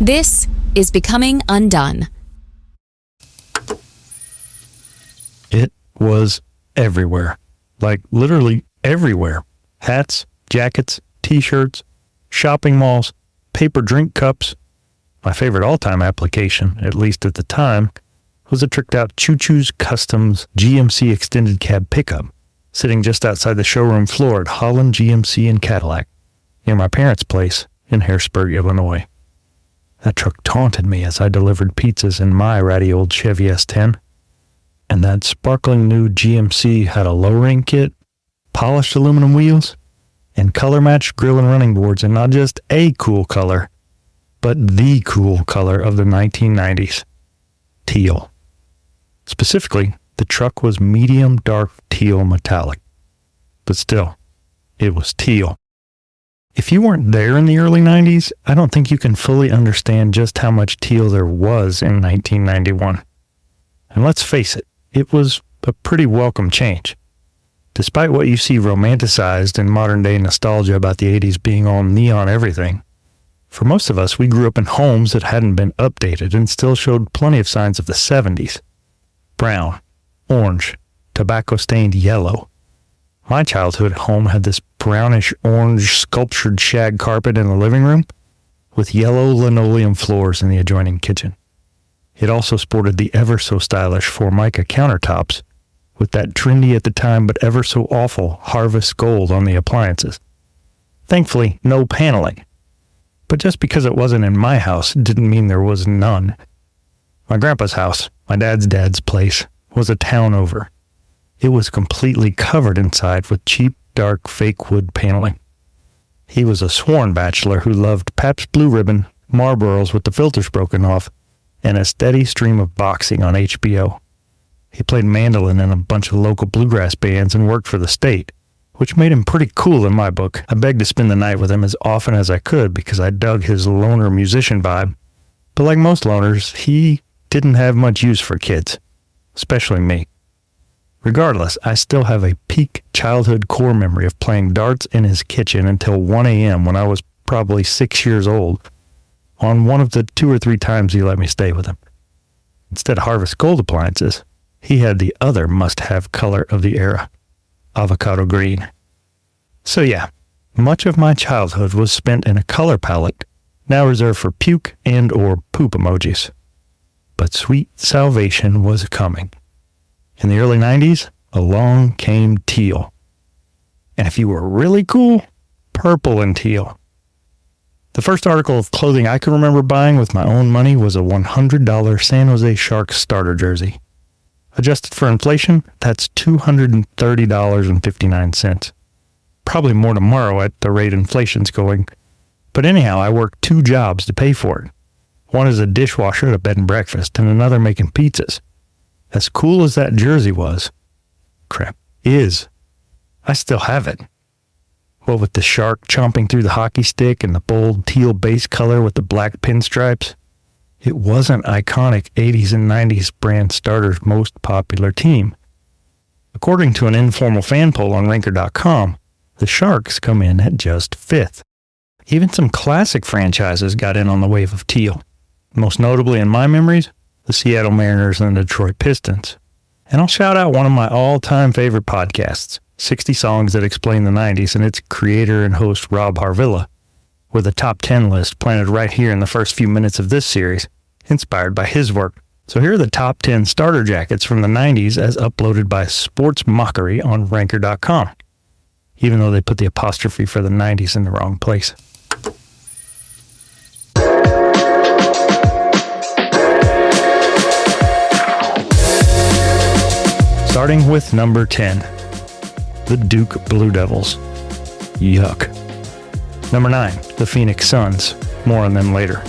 This is Becoming UnDone. It was everywhere. Like literally everywhere. Hats, jackets, t-shirts, shopping malls, paper drink cups. My favorite all-time application, at least at the time, was a tricked-out Choo Choo's Customs GMC extended cab pickup, sitting just outside the showroom floor at Holland GMC and Cadillac, near my parents' place in Harrisburg, Illinois. That truck taunted me as I delivered pizzas in my ratty old Chevy S10. And that sparkling new GMC had a low-ring kit, polished aluminum wheels, and color-matched grill and running boards, and not just a cool color, but the cool color of the 1990s, teal. Specifically, the truck was medium dark teal metallic. But still, it was teal. If you weren't there in the early 90s, I don't think you can fully understand just how much teal there was in 1991. And let's face it, it was a pretty welcome change. Despite what you see romanticized in modern-day nostalgia about the 80s being all neon everything, for most of us, we grew up in homes that hadn't been updated and still showed plenty of signs of the 70s. Brown, orange, tobacco-stained yellow. My childhood home had this brownish-orange sculptured shag carpet in the living room with yellow linoleum floors in the adjoining kitchen. It also sported the ever-so-stylish Formica countertops with that trendy at the time but ever-so-awful harvest gold on the appliances. Thankfully, no paneling. But just because it wasn't in my house didn't mean there was none. My grandpa's house, my dad's place, was a town over. It was completely covered inside with cheap, dark, fake wood paneling. He was a sworn bachelor who loved Pabst Blue Ribbon, Marlboros with the filters broken off, and a steady stream of boxing on HBO. He played mandolin in a bunch of local bluegrass bands and worked for the state, which made him pretty cool in my book. I begged to spend the night with him as often as I could because I dug his loner musician vibe. But like most loners, he didn't have much use for kids, especially me. Regardless, I still have a peak childhood core memory of playing darts in his kitchen until 1 a.m. when I was probably 6 years old, on one of the 2 or 3 times he let me stay with him. Instead of Harvest Gold appliances, he had the other must-have color of the era, avocado green. So yeah, much of my childhood was spent in a color palette now reserved for puke and or poop emojis. But sweet salvation was coming. In the early 90s, along came teal. And if you were really cool, purple and teal. The first article of clothing I can remember buying with my own money was a $100 San Jose Sharks starter jersey. Adjusted for inflation, that's $230.59. Probably more tomorrow at the rate inflation's going. But anyhow, I worked 2 jobs to pay for it. One as a dishwasher at a bed and breakfast, and another making pizzas. As cool as that jersey was, is, I still have it. What with the shark chomping through the hockey stick and the bold teal base color with the black pinstripes, it was an iconic 80s and 90s brand starter's most popular team. According to an informal fan poll on Ranker.com, the Sharks come in at just 5th. Even some classic franchises got in on the wave of teal. Most notably in my memories, the Seattle Mariners and the Detroit Pistons. And I'll shout out one of my all-time favorite podcasts, 60 Songs That Explain the 90s, and its creator and host Rob Harvilla, with a top 10 list planted right here in the first few minutes of this series, inspired by his work. So here are the top 10 starter jackets from the 90s as uploaded by Sports Mockery on Ranker.com, even though they put the apostrophe for the 90s in the wrong place. Starting with number 10, the Duke Blue Devils. Yuck. Number 9, the Phoenix Suns. More on them later.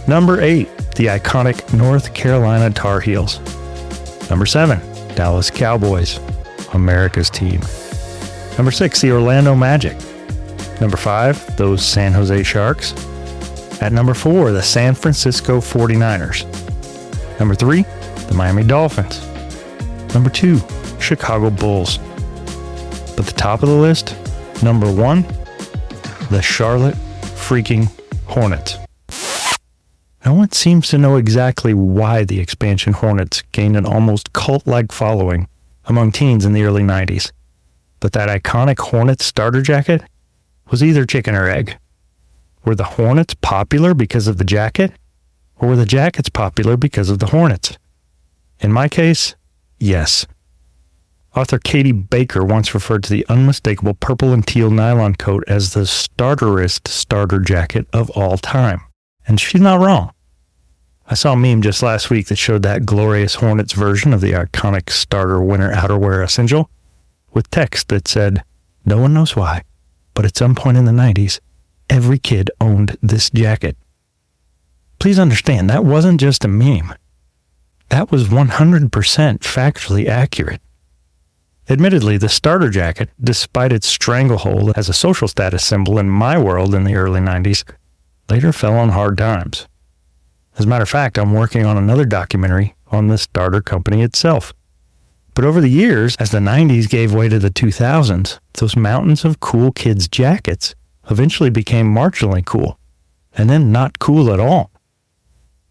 Number 8, the iconic North Carolina Tar Heels. Number 7, Dallas Cowboys, America's team. Number 6, the Orlando Magic. Number 5, those San Jose Sharks. At number 4, the San Francisco 49ers. Number 3, the Miami Dolphins. Number 2, Chicago Bulls. But the top of the list, number 1, the Charlotte freaking Hornets. No one seems to know exactly why the expansion Hornets gained an almost cult-like following among teens in the early 90s. But that iconic Hornets starter jacket was either chicken or egg. Were the Hornets popular because of the jacket, or were the jackets popular because of the Hornets? In my case, yes. Author Katie Baker once referred to the unmistakable purple and teal nylon coat as the starterest starter jacket of all time. And she's not wrong. I saw a meme just last week that showed that glorious Hornets version of the iconic starter winter outerwear essential with text that said, "No one knows why, but at some point in the 90s, every kid owned this jacket." Please understand, that wasn't just a meme. That was 100% factually accurate. Admittedly, the starter jacket, despite its stranglehold as a social status symbol in my world in the early 90s, later fell on hard times. As a matter of fact, I'm working on another documentary on the starter company itself. But over the years, as the 90s gave way to the 2000s, those mountains of cool kids' jackets eventually became marginally cool, and then not cool at all.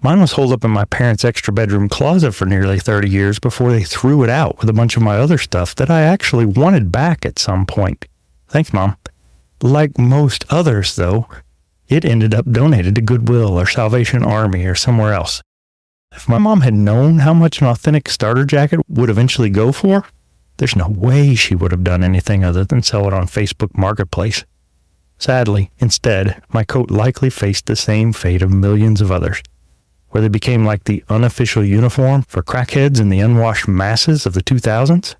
Mine was holed up in my parents' extra bedroom closet for nearly 30 years before they threw it out with a bunch of my other stuff that I actually wanted back at some point. Thanks, Mom. Like most others, though, it ended up donated to Goodwill or Salvation Army or somewhere else. If my mom had known how much an authentic starter jacket would eventually go for, there's no way she would have done anything other than sell it on Facebook Marketplace. Sadly, instead, my coat likely faced the same fate of millions of others, where they became like the unofficial uniform for crackheads and the unwashed masses of the 2000s.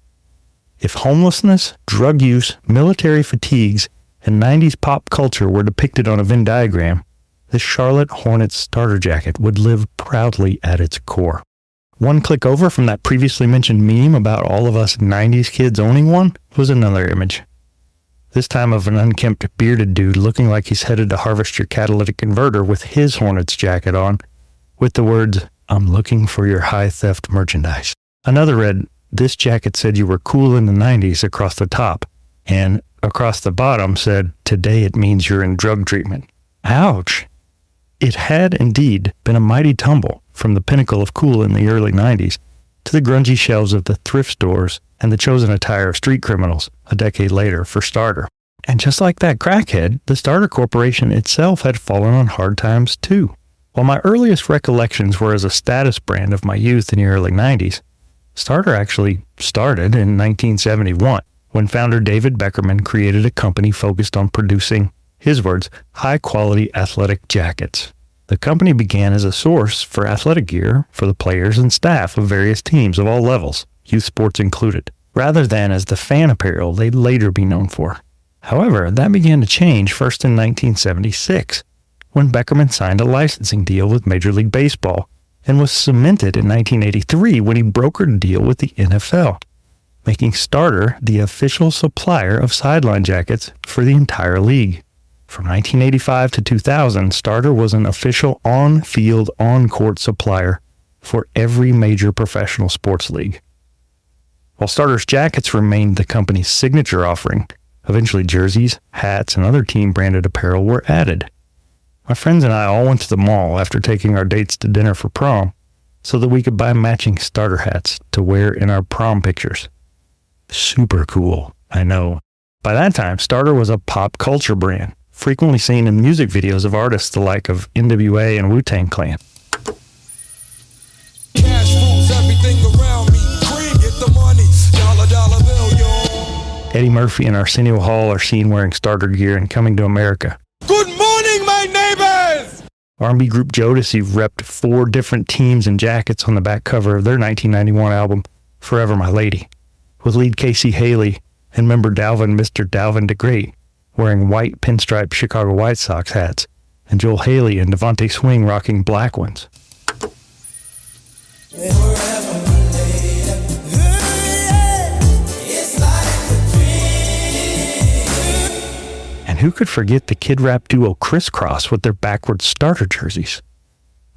If homelessness, drug use, military fatigues, and 90s pop culture were depicted on a Venn diagram, the Charlotte Hornets starter jacket would live proudly at its core. One click over from that previously mentioned meme about all of us 90s kids owning one was another image. This time of an unkempt bearded dude looking like he's headed to harvest your catalytic converter with his Hornets jacket on, with the words, "I'm looking for your high theft merchandise." Another read, "This jacket said you were cool in the 90s" across the top, and across the bottom said, "Today it means you're in drug treatment." Ouch! It had indeed been a mighty tumble from the pinnacle of cool in the early 90s to the grungy shelves of the thrift stores and the chosen attire of street criminals a decade later for starter. And just like that crackhead, the Starter Corporation itself had fallen on hard times too. While my earliest recollections were as a status brand of my youth in the early 90s, Starter actually started in 1971 when founder David Beckerman created a company focused on producing, his words, high-quality athletic jackets. The company began as a source for athletic gear for the players and staff of various teams of all levels, youth sports included, rather than as the fan apparel they'd later be known for. However, that began to change first in 1976, when Beckerman signed a licensing deal with Major League Baseball, and was cemented in 1983 when he brokered a deal with the NFL, making Starter the official supplier of sideline jackets for the entire league. From 1985 to 2000, Starter was an official on-field, on-court supplier for every major professional sports league. While Starter's jackets remained the company's signature offering, eventually jerseys, hats, and other team-branded apparel were added. My friends and I all went to the mall after taking our dates to dinner for prom so that we could buy matching Starter hats to wear in our prom pictures. Super cool, I know. By that time, Starter was a pop culture brand, frequently seen in music videos of artists the like of NWA and Wu-Tang Clan. Cash rules everything around me. Cream, get the money. Dollar bill, yo. Eddie Murphy and Arsenio Hall are seen wearing Starter gear and Coming to America. Good morning, my neighbors! R&B group Jodeci repped 4 different teams and jackets on the back cover of their 1991 album, Forever My Lady, with lead Casey Haley and member Mr. Dalvin DeGree wearing white pinstripe Chicago White Sox hats, and Joel Haley and Devontae Swing rocking black ones. And who could forget the kid rap duo Crisscross with their backwards starter jerseys?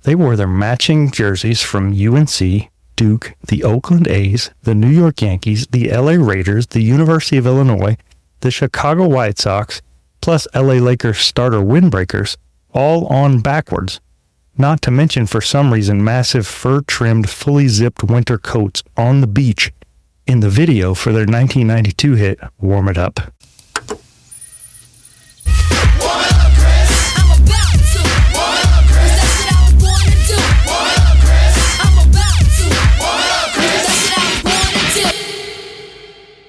They wore their matching jerseys from UNC, Duke, the Oakland A's, the New York Yankees, the LA Raiders, the University of Illinois, the Chicago White Sox, plus LA Lakers starter windbreakers, all on backwards, Not to mention, for some reason, massive fur-trimmed, fully zipped winter coats on the beach in the video for their 1992 hit, Warm It Up.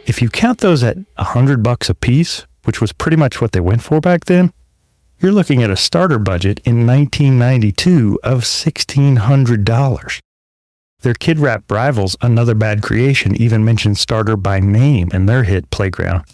If you count those at $100 a piece, which was pretty much what they went for back then, you're looking at a starter budget in 1992 of $1,600. Their kid rap rivals, Another Bad Creation, even mentioned Starter by name in their hit Playground.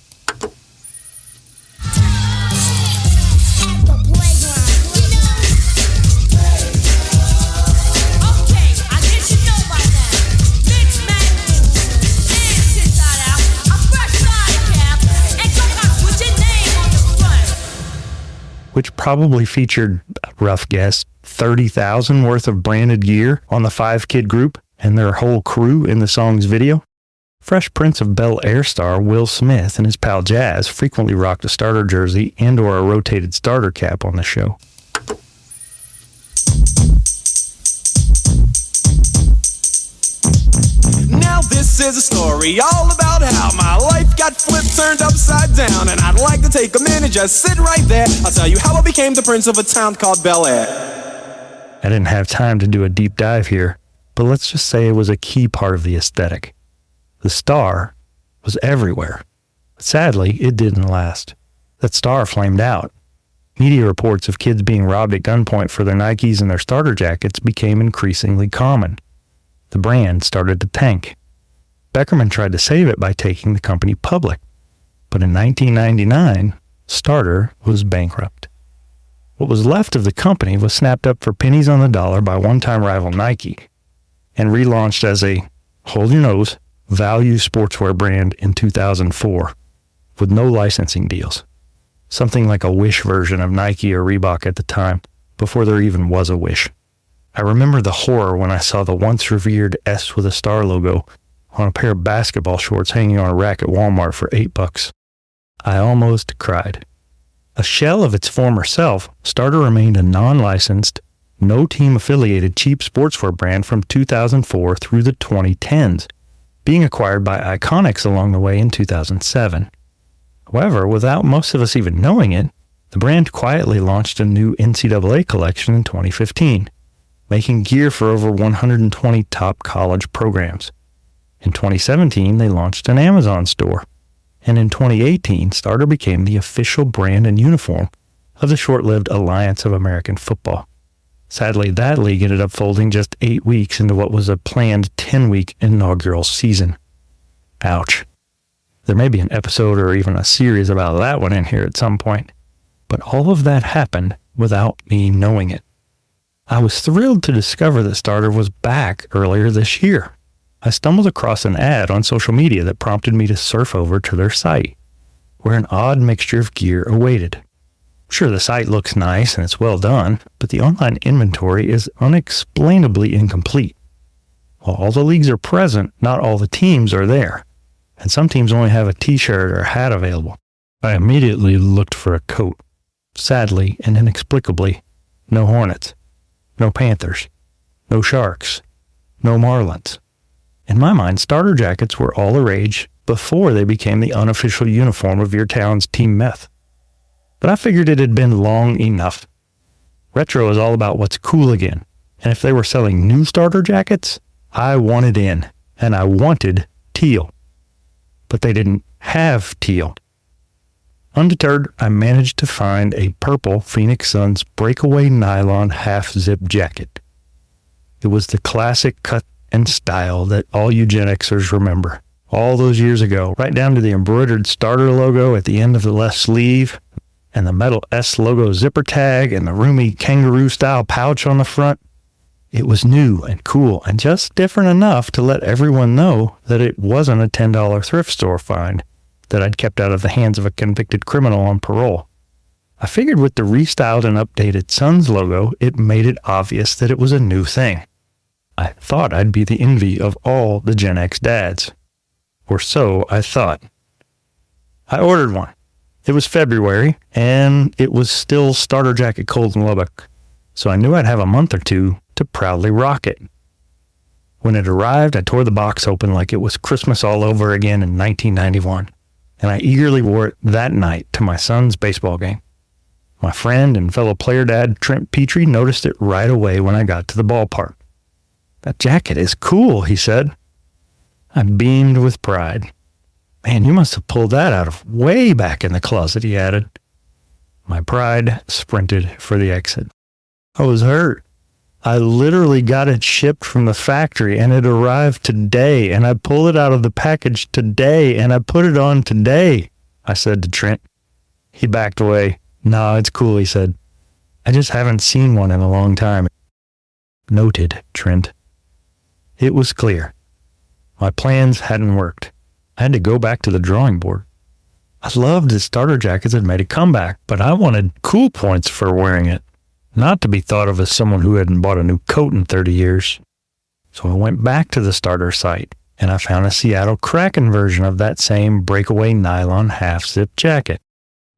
Which probably featured, a rough guess, $30,000 worth of branded gear on the 5-kid group and their whole crew in the song's video. Fresh Prince of Bel-Air star Will Smith and his pal Jazz frequently rocked a starter jersey and or a rotated starter cap on the show. Now this is a story all about how my life got flipped, turned upside down, and I'd like to take a minute, just sit right there. I'll tell you how I became the prince of a town called Bel-Air. I didn't have time to do a deep dive here, but let's just say it was a key part of the aesthetic. The star was everywhere. But sadly, it didn't last. That star flamed out. Media reports of kids being robbed at gunpoint for their Nikes and their starter jackets became increasingly common. The brand started to tank. Beckerman tried to save it by taking the company public. But in 1999, Starter was bankrupt. What was left of the company was snapped up for pennies on the dollar by one-time rival Nike and relaunched as a, hold your nose, value sportswear brand in 2004 with no licensing deals. Something like a Wish version of Nike or Reebok at the time, before there even was a Wish. I remember the horror when I saw the once revered S with a star logo on a pair of basketball shorts hanging on a rack at Walmart for $8. I almost cried. A shell of its former self, Starter remained a non-licensed, no team-affiliated cheap sportswear brand from 2004 through the 2010s, being acquired by Iconics along the way in 2007. However, without most of us even knowing it, the brand quietly launched a new NCAA collection in 2015, making gear for over 120 top college programs. In 2017, they launched an Amazon store. And in 2018, Starter became the official brand and uniform of the short-lived Alliance of American Football. Sadly, that league ended up folding just 8 weeks into what was a planned 10-week inaugural season. Ouch. There may be an episode or even a series about that one in here at some point. But all of that happened without me knowing it. I was thrilled to discover that Starter was back earlier this year. I stumbled across an ad on social media that prompted me to surf over to their site, where an odd mixture of gear awaited. Sure, the site looks nice and it's well done, but the online inventory is unexplainably incomplete. While all the leagues are present, not all the teams are there, and some teams only have a t-shirt or a hat available. I immediately looked for a coat. Sadly and inexplicably, no Hornets, no Panthers, no Sharks, no Marlins. In my mind, starter jackets were all the rage before they became the unofficial uniform of your town's team meth. But I figured it had been long enough. Retro is all about what's cool again, and if they were selling new starter jackets, I wanted in, and I wanted teal. But they didn't have teal. Undeterred, I managed to find a purple Phoenix Suns breakaway nylon half-zip jacket. It was the classic cut and style that all you Gen Xers remember. All those years ago, right down to the embroidered starter logo at the end of the left sleeve, and the metal S logo zipper tag, and the roomy kangaroo-style pouch on the front. It was new and cool and just different enough to let everyone know that it wasn't a $10 thrift store find that I'd kept out of the hands of a convicted criminal on parole. I figured with the restyled and updated Suns logo, it made it obvious that it was a new thing. I thought I'd be the envy of all the Gen X dads. Or so I thought. I ordered one. It was February, and it was still starter jacket cold in Lubbock. so I knew I'd have a month or two to proudly rock it. When it arrived, I tore the box open like it was Christmas all over again in 1991, and I eagerly wore it that night to my son's baseball game. My friend and fellow player dad, Trent Petrie, noticed it right away when I got to the ballpark. "That jacket is cool," he said. I beamed with pride. "Man, you must have pulled that out of way back in the closet," he added. My pride sprinted for the exit. I was hurt. I literally got it shipped from the factory and it arrived today, and I pulled it out of the package today and I put it on today, I said to Trent. He backed away. "No, it's cool," he said. "I just haven't seen one in a long time." Noted, Trent. It was clear. My plans hadn't worked. I had to go back to the drawing board. I loved that starter jackets had made a comeback, but I wanted cool points for wearing it, not to be thought of as someone who hadn't bought a new coat in 30 years. So I went back to the starter site, and I found a Seattle Kraken version of that same breakaway nylon half-zip jacket.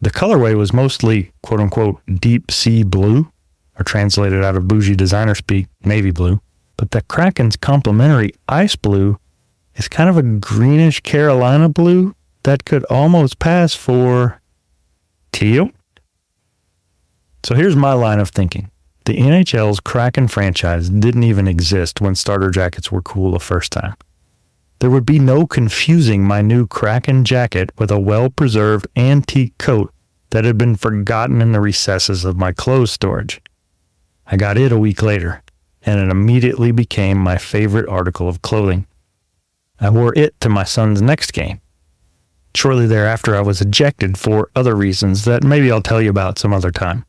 The colorway was mostly, quote-unquote, deep sea blue, or translated out of bougie designer speak, navy blue, but the Kraken's complementary ice blue is kind of a greenish Carolina blue that could almost pass for teal. So here's my line of thinking. The NHL's Kraken franchise didn't even exist when starter jackets were cool the first time. There would be no confusing my new Kraken jacket with a well-preserved antique coat that had been forgotten in the recesses of my clothes storage. I got it a week later, and it immediately became my favorite article of clothing. I wore it to my son's next game. Shortly thereafter, I was ejected for other reasons that maybe I'll tell you about some other time.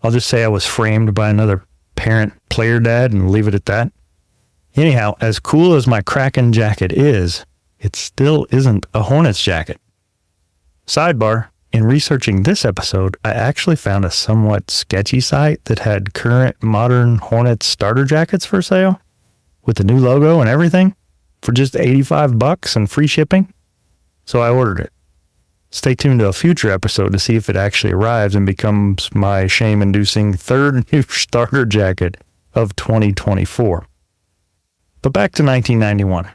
I'll just say I was framed by another parent-player dad and leave it at that. Anyhow, as cool as my Kraken jacket is, it still isn't a Hornets jacket. Sidebar, in researching this episode, I actually found a somewhat sketchy site that had current modern Hornets starter jackets for sale, with the new logo and everything, for just $85 and free shipping. So I ordered it. Stay tuned to a future episode to see if it actually arrives and becomes my shame-inducing third new starter jacket of 2024. But back to 1991.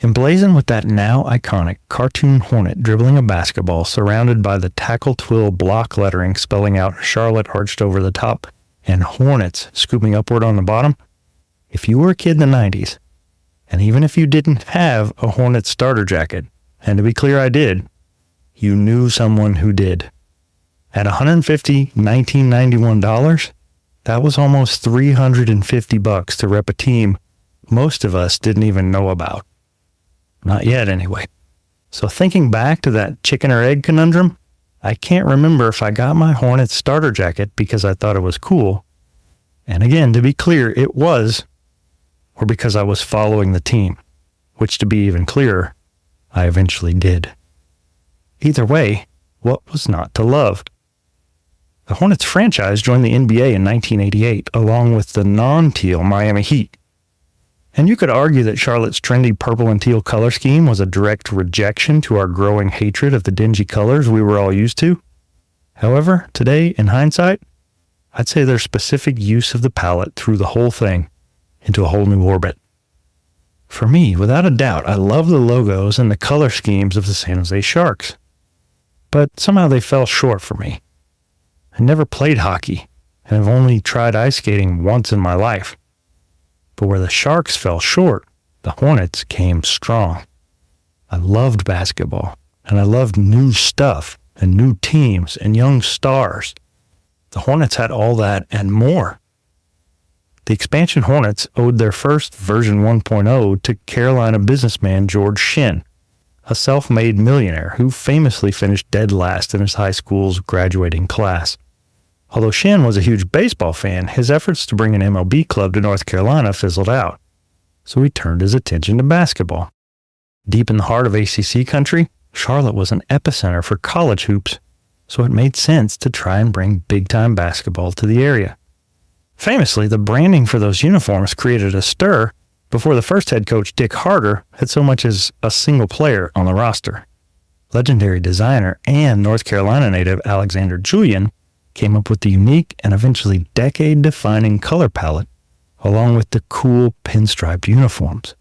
Emblazoned with that now iconic cartoon hornet dribbling a basketball surrounded by the tackle twill block lettering spelling out Charlotte arched over the top and Hornets scooping upward on the bottom, if you were a kid in the 90s, and even if you didn't have a Hornets starter jacket, and to be clear, I did, you knew someone who did. At $150 $1991, that was almost $350 to rep a team most of us didn't even know about. Not yet, anyway. So thinking back to that chicken or egg conundrum, I can't remember if I got my Hornets starter jacket because I thought it was cool. And again, to be clear, it was, or because I was following the team, which to be even clearer, I eventually did. Either way, what was not to love? The Hornets franchise joined the NBA in 1988, along with the non-teal Miami Heat. And you could argue that Charlotte's trendy purple and teal color scheme was a direct rejection to our growing hatred of the dingy colors we were all used to. However, today, in hindsight, I'd say their specific use of the palette threw the whole thing into a whole new orbit. For me, without a doubt, I love the logos and the color schemes of the San Jose Sharks. But somehow they fell short for me. I never played hockey, and have only tried ice skating once in my life. But where the Sharks fell short, the Hornets came strong. I loved basketball, and I loved new stuff, and new teams, and young stars. The Hornets had all that and more. The expansion Hornets owed their first version 1.0 to Carolina businessman George Shinn, a self-made millionaire who famously finished dead last in his high school's graduating class. Although Shinn was a huge baseball fan, his efforts to bring an MLB club to North Carolina fizzled out, so he turned his attention to basketball. Deep in the heart of ACC country, Charlotte was an epicenter for college hoops, so it made sense to try and bring big-time basketball to the area. Famously, the branding for those uniforms created a stir before the first head coach, Dick Harder, had so much as a single player on the roster. Legendary designer and North Carolina native Alexander Julian came up with the unique and eventually decade-defining color palette, along with the cool pinstriped uniforms.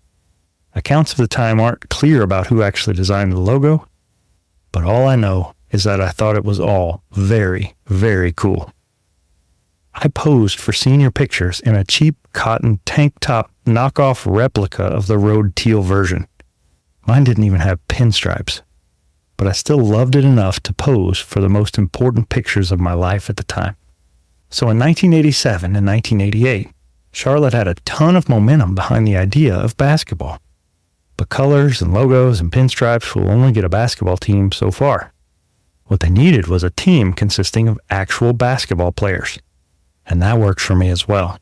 Accounts of the time aren't clear about who actually designed the logo, but all I know is that I thought it was all very, very cool. I posed for senior pictures in a cheap cotton tank top knockoff replica of the Road teal version. Mine didn't even have pinstripes, but I still loved it enough to pose for the most important pictures of my life at the time. So in 1987 and 1988, Charlotte had a ton of momentum behind the idea of basketball. But colors and logos and pinstripes will only get a basketball team so far. What they needed was a team consisting of actual basketball players. And that works for me as well.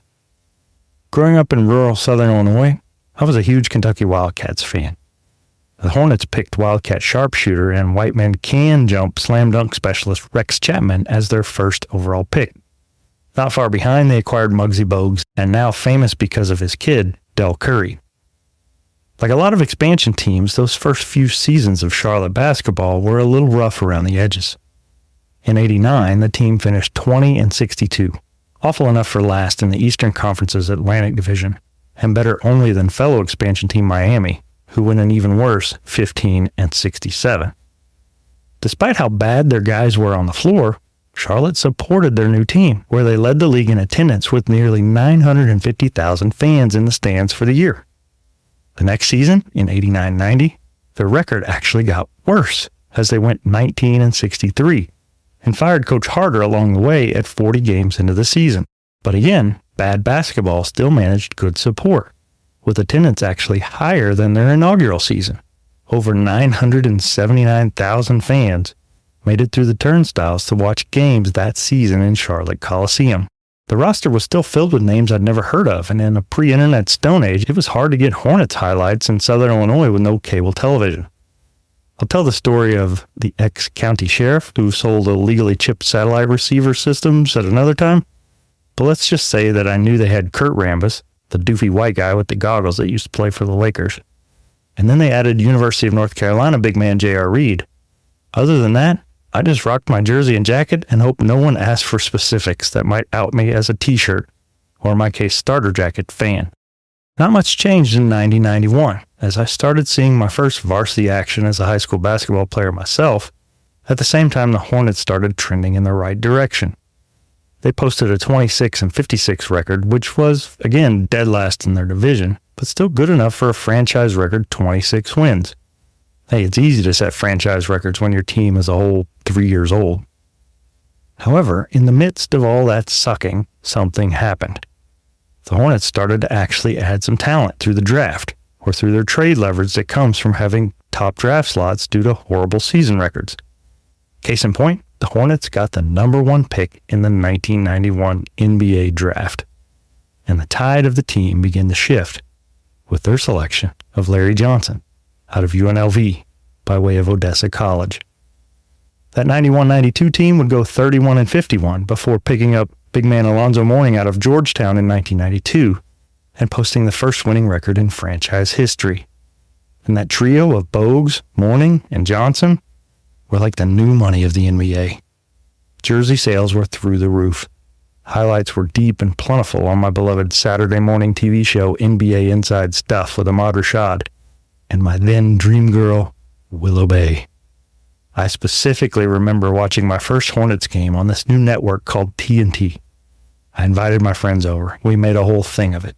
Growing up in rural southern Illinois, I was a huge Kentucky Wildcats fan. The Hornets picked Wildcat sharpshooter and white man can jump slam dunk specialist Rex Chapman as their first overall pick. Not far behind, they acquired Muggsy Bogues, and now famous because of his kid, Del Curry. Like a lot of expansion teams, those first few seasons of Charlotte basketball were a little rough around the edges. In '89, the team finished 20-62, awful enough for last in the Eastern Conference's Atlantic Division, and better only than fellow expansion team Miami, who went an even worse 15-67. Despite how bad their guys were on the floor, Charlotte supported their new team, where they led the league in attendance with nearly 950,000 fans in the stands for the year. The next season, in '89-90, their record actually got worse, as they went 19-63, and fired Coach Harder along the way at 40 games into the season. But again, bad basketball still managed good support, with attendance actually higher than their inaugural season. Over 979,000 fans made it through the turnstiles to watch games that season in Charlotte Coliseum. The roster was still filled with names I'd never heard of, and in a pre-internet Stone Age, it was hard to get Hornets highlights in Southern Illinois with no cable television. I'll tell the story of the ex-county sheriff who sold illegally chipped satellite receiver systems at another time, but let's just say that I knew they had Kurt Rambis, the doofy white guy with the goggles that used to play for the Lakers. And then they added University of North Carolina big man J.R. Reed. Other than that, I just rocked my jersey and jacket and hoped no one asked for specifics that might out me as a t-shirt, or in my case, starter jacket fan. Not much changed in '90-91, as I started seeing my first varsity action as a high school basketball player myself. At the same time, the Hornets started trending in the right direction. They posted a 26-56 record, which was, again, dead last in their division, but still good enough for a franchise record 26 wins. Hey, it's easy to set franchise records when your team is a whole 3 years old. However, in the midst of all that sucking, something happened. The Hornets started to actually add some talent through the draft, or through their trade leverage that comes from having top draft slots due to horrible season records. Case in point, the Hornets got the number 1 pick in the 1991 NBA draft, and the tide of the team began to shift with their selection of Larry Johnson out of UNLV by way of Odessa College. That 91-92 team would go 31-51 before picking up big man Alonzo Mourning out of Georgetown in 1992 and posting the first winning record in franchise history. And that trio of Bogues, Mourning, and Johnson were like the new money of the NBA. Jersey sales were through the roof. Highlights were deep and plentiful on my beloved Saturday morning TV show NBA Inside Stuff with Ahmad Rashad and my then dream girl, Willow Bay. I specifically remember watching my first Hornets game on this new network called TNT. I invited my friends over. We made a whole thing of it.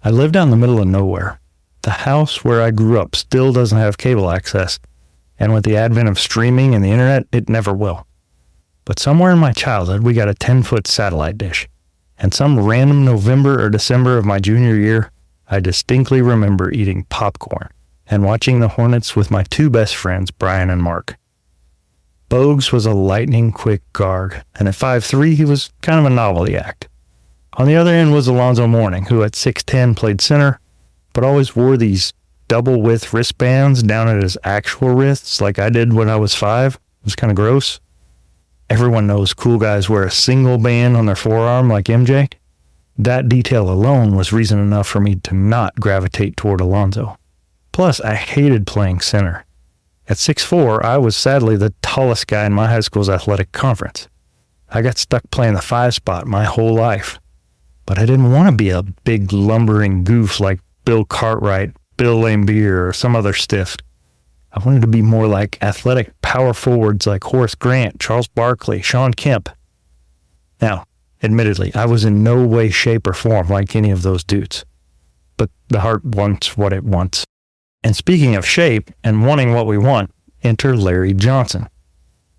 I live down the middle of nowhere. The house where I grew up still doesn't have cable access, and with the advent of streaming and the internet, it never will. But somewhere in my childhood, we got a 10-foot satellite dish, and some random November or December of my junior year, I distinctly remember eating popcorn and watching the Hornets with my 2 best friends, Brian and Mark. Bogues was a lightning-quick guard, and at 5'3", he was kind of a novelty act. On the other end was Alonzo Mourning, who at 6'10" played center, but always wore these double-width wristbands down at his actual wrists like I did when I was 5. It was kind of gross. Everyone knows cool guys wear a single band on their forearm like MJ. That detail alone was reason enough for me to not gravitate toward Alonzo. Plus, I hated playing center. At 6'4", I was sadly the tallest guy in my high school's athletic conference. I got stuck playing the 5 spot my whole life. But I didn't want to be a big lumbering goof like Bill Cartwright, Bill Laimbeer, or some other stiff. I wanted to be more like athletic power forwards like Horace Grant, Charles Barkley, Sean Kemp. Now, admittedly, I was in no way, shape, or form like any of those dudes. But the heart wants what it wants. And speaking of shape and wanting what we want, enter Larry Johnson.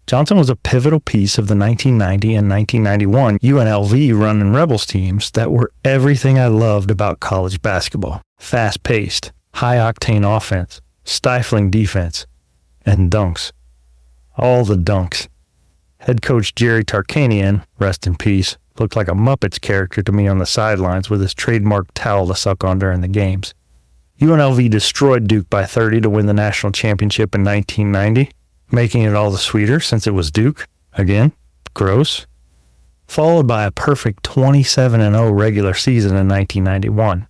Johnson was a pivotal piece of the 1990 and 1991 UNLV Runnin' Rebels teams that were everything I loved about college basketball. Fast-paced, high-octane offense, stifling defense, and dunks. All the dunks. Head coach Jerry Tarkanian, rest in peace, looked like a Muppets character to me on the sidelines with his trademark towel to suck on during the games. UNLV destroyed Duke by 30 to win the national championship in 1990, making it all the sweeter since it was Duke. Again, gross. Followed by a perfect 27-0 regular season in 1991.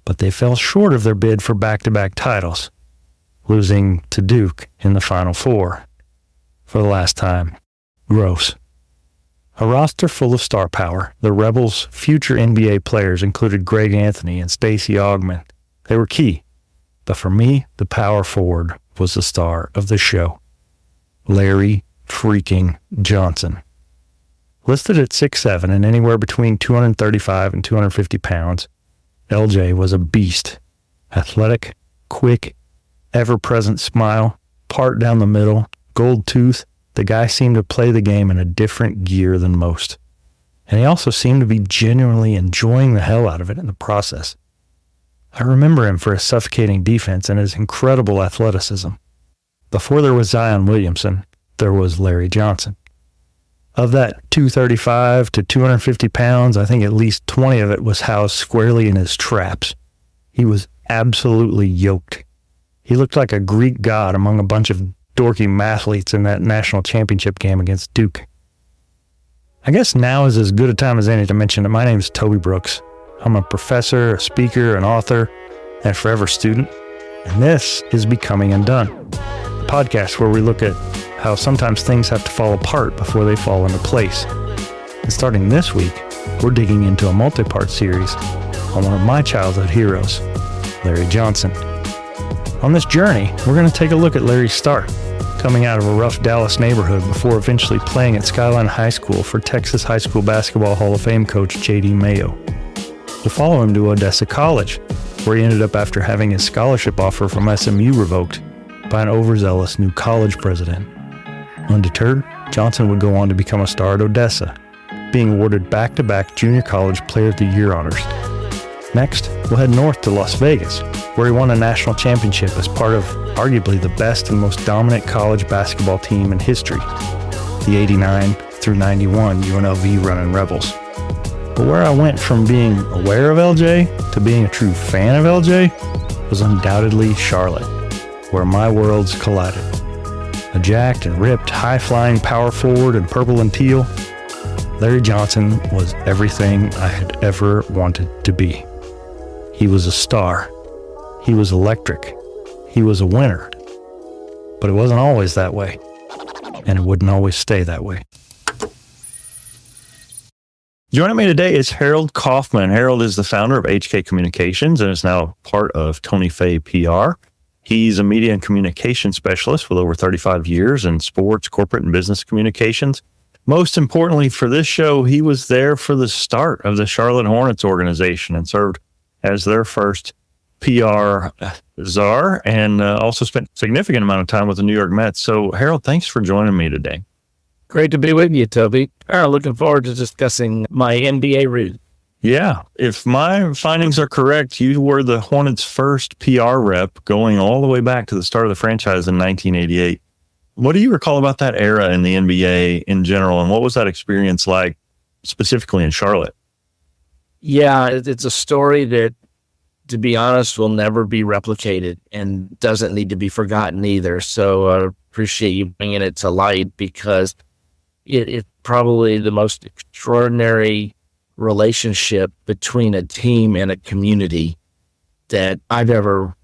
But they fell short of their bid for back-to-back titles, losing to Duke in the Final Four. For the last time. Gross. A roster full of star power, the Rebels' future NBA players included Greg Anthony and Stacey Augmon. They were key. But for me, the power forward was the star of the show. Larry freaking Johnson. Listed at 6'7" and anywhere between 235 and 250 pounds, LJ was a beast. Athletic, quick, ever-present smile, part down the middle, gold tooth. The guy seemed to play the game in a different gear than most. And he also seemed to be genuinely enjoying the hell out of it in the process. I remember him for his suffocating defense and his incredible athleticism. Before there was Zion Williamson, there was Larry Johnson. Of that 235 to 250 pounds, I think at least 20 of it was housed squarely in his traps. He was absolutely yoked. He looked like a Greek god among a bunch of dorky mathletes in that national championship game against Duke. I guess now is as good a time as any to mention that my name is Toby Brooks. I'm a professor, a speaker, an author, and a forever student. And this is Becoming UnDone, a podcast where we look at how sometimes things have to fall apart before they fall into place. And starting this week, we're digging into a multi-part series on one of my childhood heroes, Larry Johnson. On this journey, we're going to take a look at Larry's start, coming out of a rough Dallas neighborhood before eventually playing at Skyline High School for Texas High School Basketball Hall of Fame coach J.D. Mayo. We'll follow him to Odessa College, where he ended up after having his scholarship offer from SMU revoked by an overzealous new college president. Undeterred, Johnson would go on to become a star at Odessa, being awarded back-to-back Junior College Player of the Year honors. Next, we'll head north to Las Vegas, where he won a national championship as part of arguably the best and most dominant college basketball team in history, the 89 through 91 UNLV Runnin' Rebels. But where I went from being aware of LJ to being a true fan of LJ was undoubtedly Charlotte, where my worlds collided. A jacked and ripped, high-flying power forward in purple and teal, Larry Johnson was everything I had ever wanted to be. He was a star. He was electric. He was a winner. But it wasn't always that way, and it wouldn't always stay that way. Joining me today is Harold Kaufman. Harold is the founder of HK Communications and is now part of Tony Fay PR. He's a media and communication specialist with over 35 years in sports, corporate, and business communications. Most importantly for this show, he was there for the start of the Charlotte Hornets organization and served as their first PR czar and also spent a significant amount of time with the New York Mets. So, Harold, thanks for joining me today. Great to be with you, Toby. Looking forward to discussing my NBA route. Yeah. If my findings are correct, you were the Hornets' first PR rep going all the way back to the start of the franchise in 1988. What do you recall about that era in the NBA in general, and what was that experience like specifically in Charlotte? Yeah, it's a story that, to be honest, will never be replicated and doesn't need to be forgotten either. So I appreciate you bringing it to light because it's probably the most extraordinary relationship between a team and a community that I've ever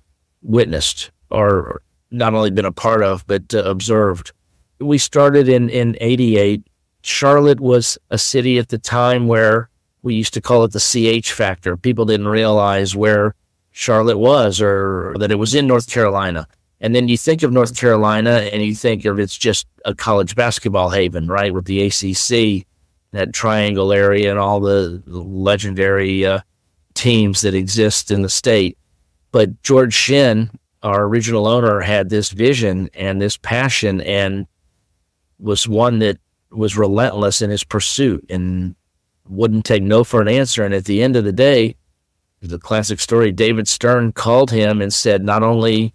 witnessed or not only been a part of, but observed. We started in 88 Charlotte was a city at the time where we used to call it the CH factor. People didn't realize where Charlotte was or that it was in North Carolina. And then you think of North Carolina and you think of it's just a college basketball haven, right? With the ACC, that triangle area and all the legendary teams that exist in the state. But George Shinn, our original owner, had this vision and this passion and was one that was relentless in his pursuit and wouldn't take no for an answer. And at the end of the day, the classic story, David Stern called him and said, not only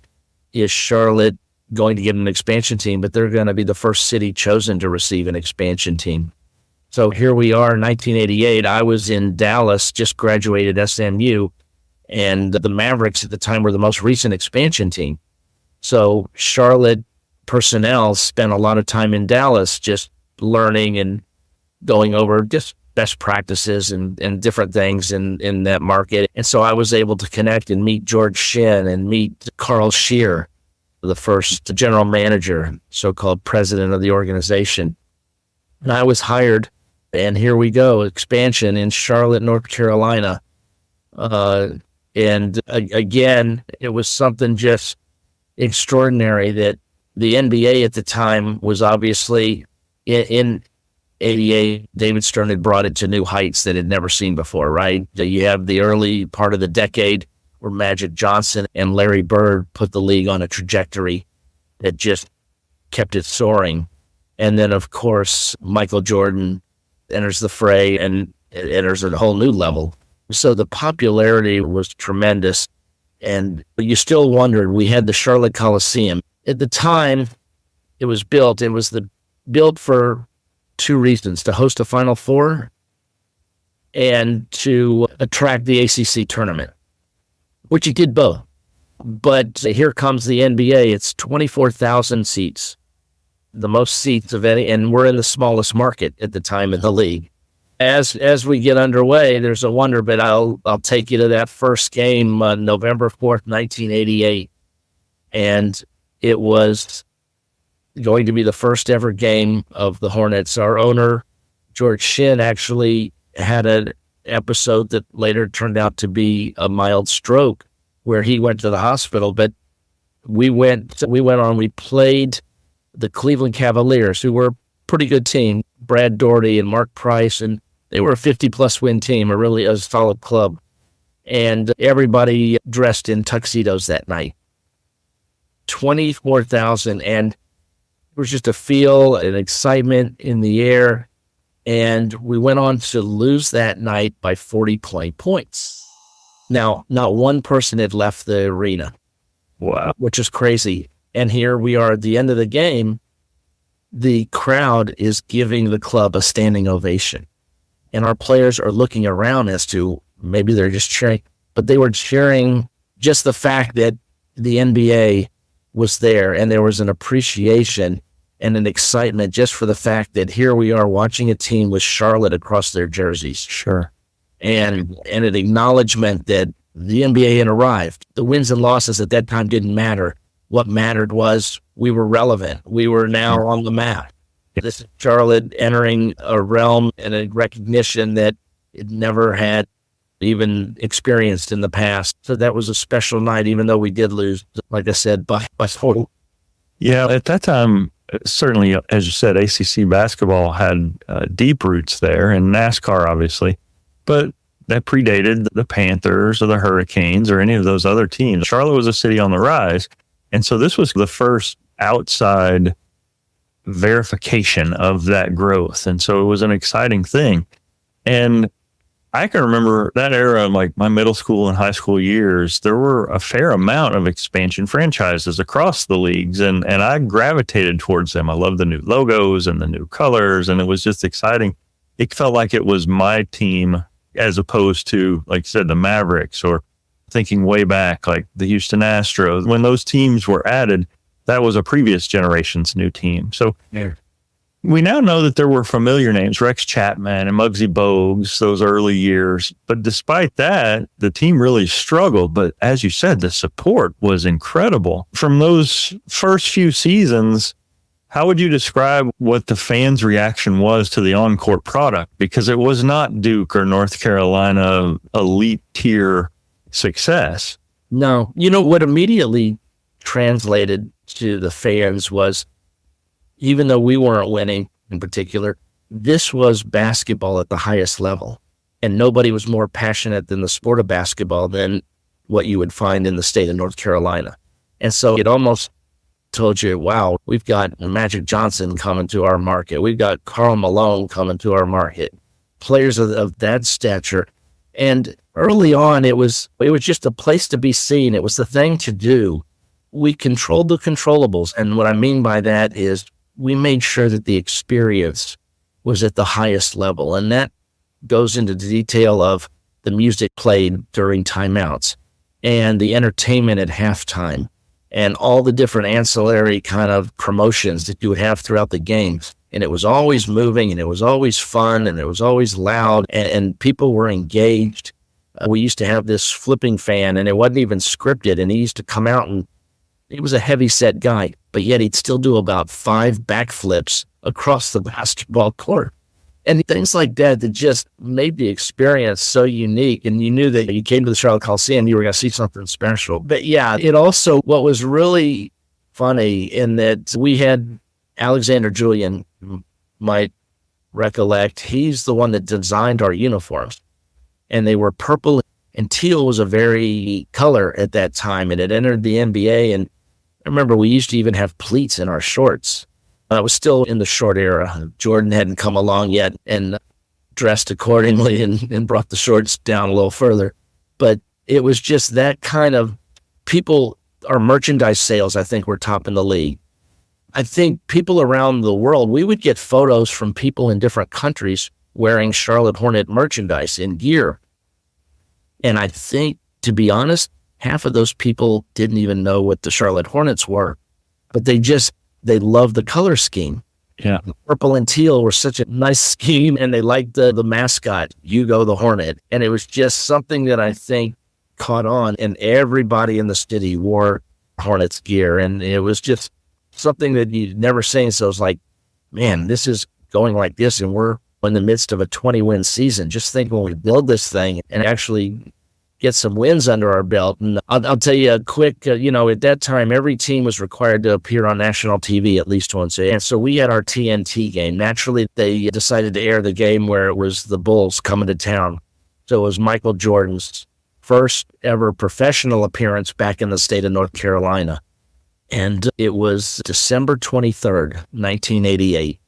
is Charlotte going to get an expansion team, but they're going to be the first city chosen to receive an expansion team. So here we are in 1988. I was in Dallas, just graduated SMU, and the Mavericks at the time were the most recent expansion team. So Charlotte personnel spent a lot of time in Dallas just learning and going over just best practices and different things in that market. And so I was able to connect and meet George Shinn and meet Carl Scheer, the first general manager, so-called president of the organization. And I was hired, and here we go, expansion in Charlotte, North Carolina. And again, it was something just extraordinary that the NBA at the time was obviously in 88, David Stern had brought it to new heights that had never seen before, right? You have the early part of the decade where Magic Johnson and Larry Bird put the league on a trajectory that just kept it soaring. And then, of course, Michael Jordan enters the fray and it enters a whole new level. So the popularity was tremendous. And you still wondered, we had the Charlotte Coliseum. At the time it was built, built for two reasons: to host a Final Four and to attract the ACC tournament, which it did both. But here comes the NBA. It's 24,000 seats, the most seats of any, and we're in the smallest market at the time in the league. As we get underway, there's a wonder, but I'll take you to that first game, November 4th, 1988. And it was going to be the first ever game of the Hornets. Our owner, George Shinn, actually had an episode that later turned out to be a mild stroke where he went to the hospital. But we played the Cleveland Cavaliers, who were a pretty good team, Brad Daugherty and Mark Price, and they were a 50-plus win team, a solid club. And everybody dressed in tuxedos that night. 24,000, and it was just a feel, an excitement in the air. And we went on to lose that night by 40 points. Now, not one person had left the arena. Wow. Which is crazy. And here we are at the end of the game. The crowd is giving the club a standing ovation. And our players are looking around as to maybe they're just cheering, but they were cheering just the fact that the NBA was there, and there was an appreciation and an excitement just for the fact that here we are watching a team with Charlotte across their jerseys. Sure. And an acknowledgement that the NBA had arrived. The wins and losses at that time didn't matter. What mattered was we were relevant. We were now on the map. This is Charlotte entering a realm and a recognition that it never had even experienced in the past. So that was a special night, even though we did lose, like I said, by 40. Yeah, at that time, certainly, as you said, ACC basketball had deep roots there, and NASCAR, obviously. But that predated the Panthers or the Hurricanes or any of those other teams. Charlotte was a city on the rise. And so this was the first outside verification of that growth. And so it was an exciting thing. And I can remember that era, like my middle school and high school years, there were a fair amount of expansion franchises across the leagues, and I gravitated towards them. I loved the new logos and the new colors, and it was just exciting. It felt like it was my team as opposed to, like you said, the Mavericks, or thinking way back, like the Houston Astros. When those teams were added, that was a previous generation's new team. So we now know that there were familiar names, Rex Chapman and Muggsy Bogues, those early years. But despite that, the team really struggled. But as you said, the support was incredible. From those first few seasons, How would you describe what the fans' reaction was to the on-court product? Because it was not Duke or North Carolina elite tier success. No. You know, what immediately translated to the fans was, even though we weren't winning in particular, this was basketball at the highest level. And nobody was more passionate than the sport of basketball than what you would find in the state of North Carolina. And so it almost told you, wow, we've got Magic Johnson coming to our market. We've got Karl Malone coming to our market. Players of that stature. And early on, it was just a place to be seen. It was the thing to do. We controlled the controllables. And what I mean by that is we made sure that the experience was at the highest level. And that goes into the detail of the music played during timeouts and the entertainment at halftime and all the different ancillary kind of promotions that you would have throughout the games. And it was always moving, and it was always fun, and it was always loud, and people were engaged. We used to have this flipping fan, and it wasn't even scripted, and he used to come out, and he was a heavy-set guy, but yet he'd still do about 5 backflips across the basketball court. And things like that just made the experience so unique. And you knew that you came to the Charlotte Coliseum, you were going to see something special. But yeah, it also, what was really funny in that we had Alexander Julian, you might recollect, he's the one that designed our uniforms. And they were purple, and teal was a very color at that time. And it entered the NBA. And I remember we used to even have pleats in our shorts. I was still in the short era. Jordan hadn't come along yet and dressed accordingly and brought the shorts down a little further. But it was just that kind of people, our merchandise sales, I think, were top in the league. I think people around the world, we would get photos from people in different countries wearing Charlotte Hornet merchandise and gear. And I think, to be honest, half of those people didn't even know what the Charlotte Hornets were, but they loved the color scheme. Yeah. The purple and teal were such a nice scheme, and they liked the mascot, Hugo the Hornet. And it was just something that I think caught on, and everybody in the city wore Hornets gear. And it was just something that you'd never seen. So it's like, man, this is going like this, and we're in the midst of a 20-win season. Just think when we build this thing and actually get some wins under our belt. And I'll tell you a quick, at that time, every team was required to appear on national TV at least once. And so we had our TNT game. Naturally, they decided to air the game where it was the Bulls coming to town. So it was Michael Jordan's first ever professional appearance back in the state of North Carolina. And it was December 23rd, 1988.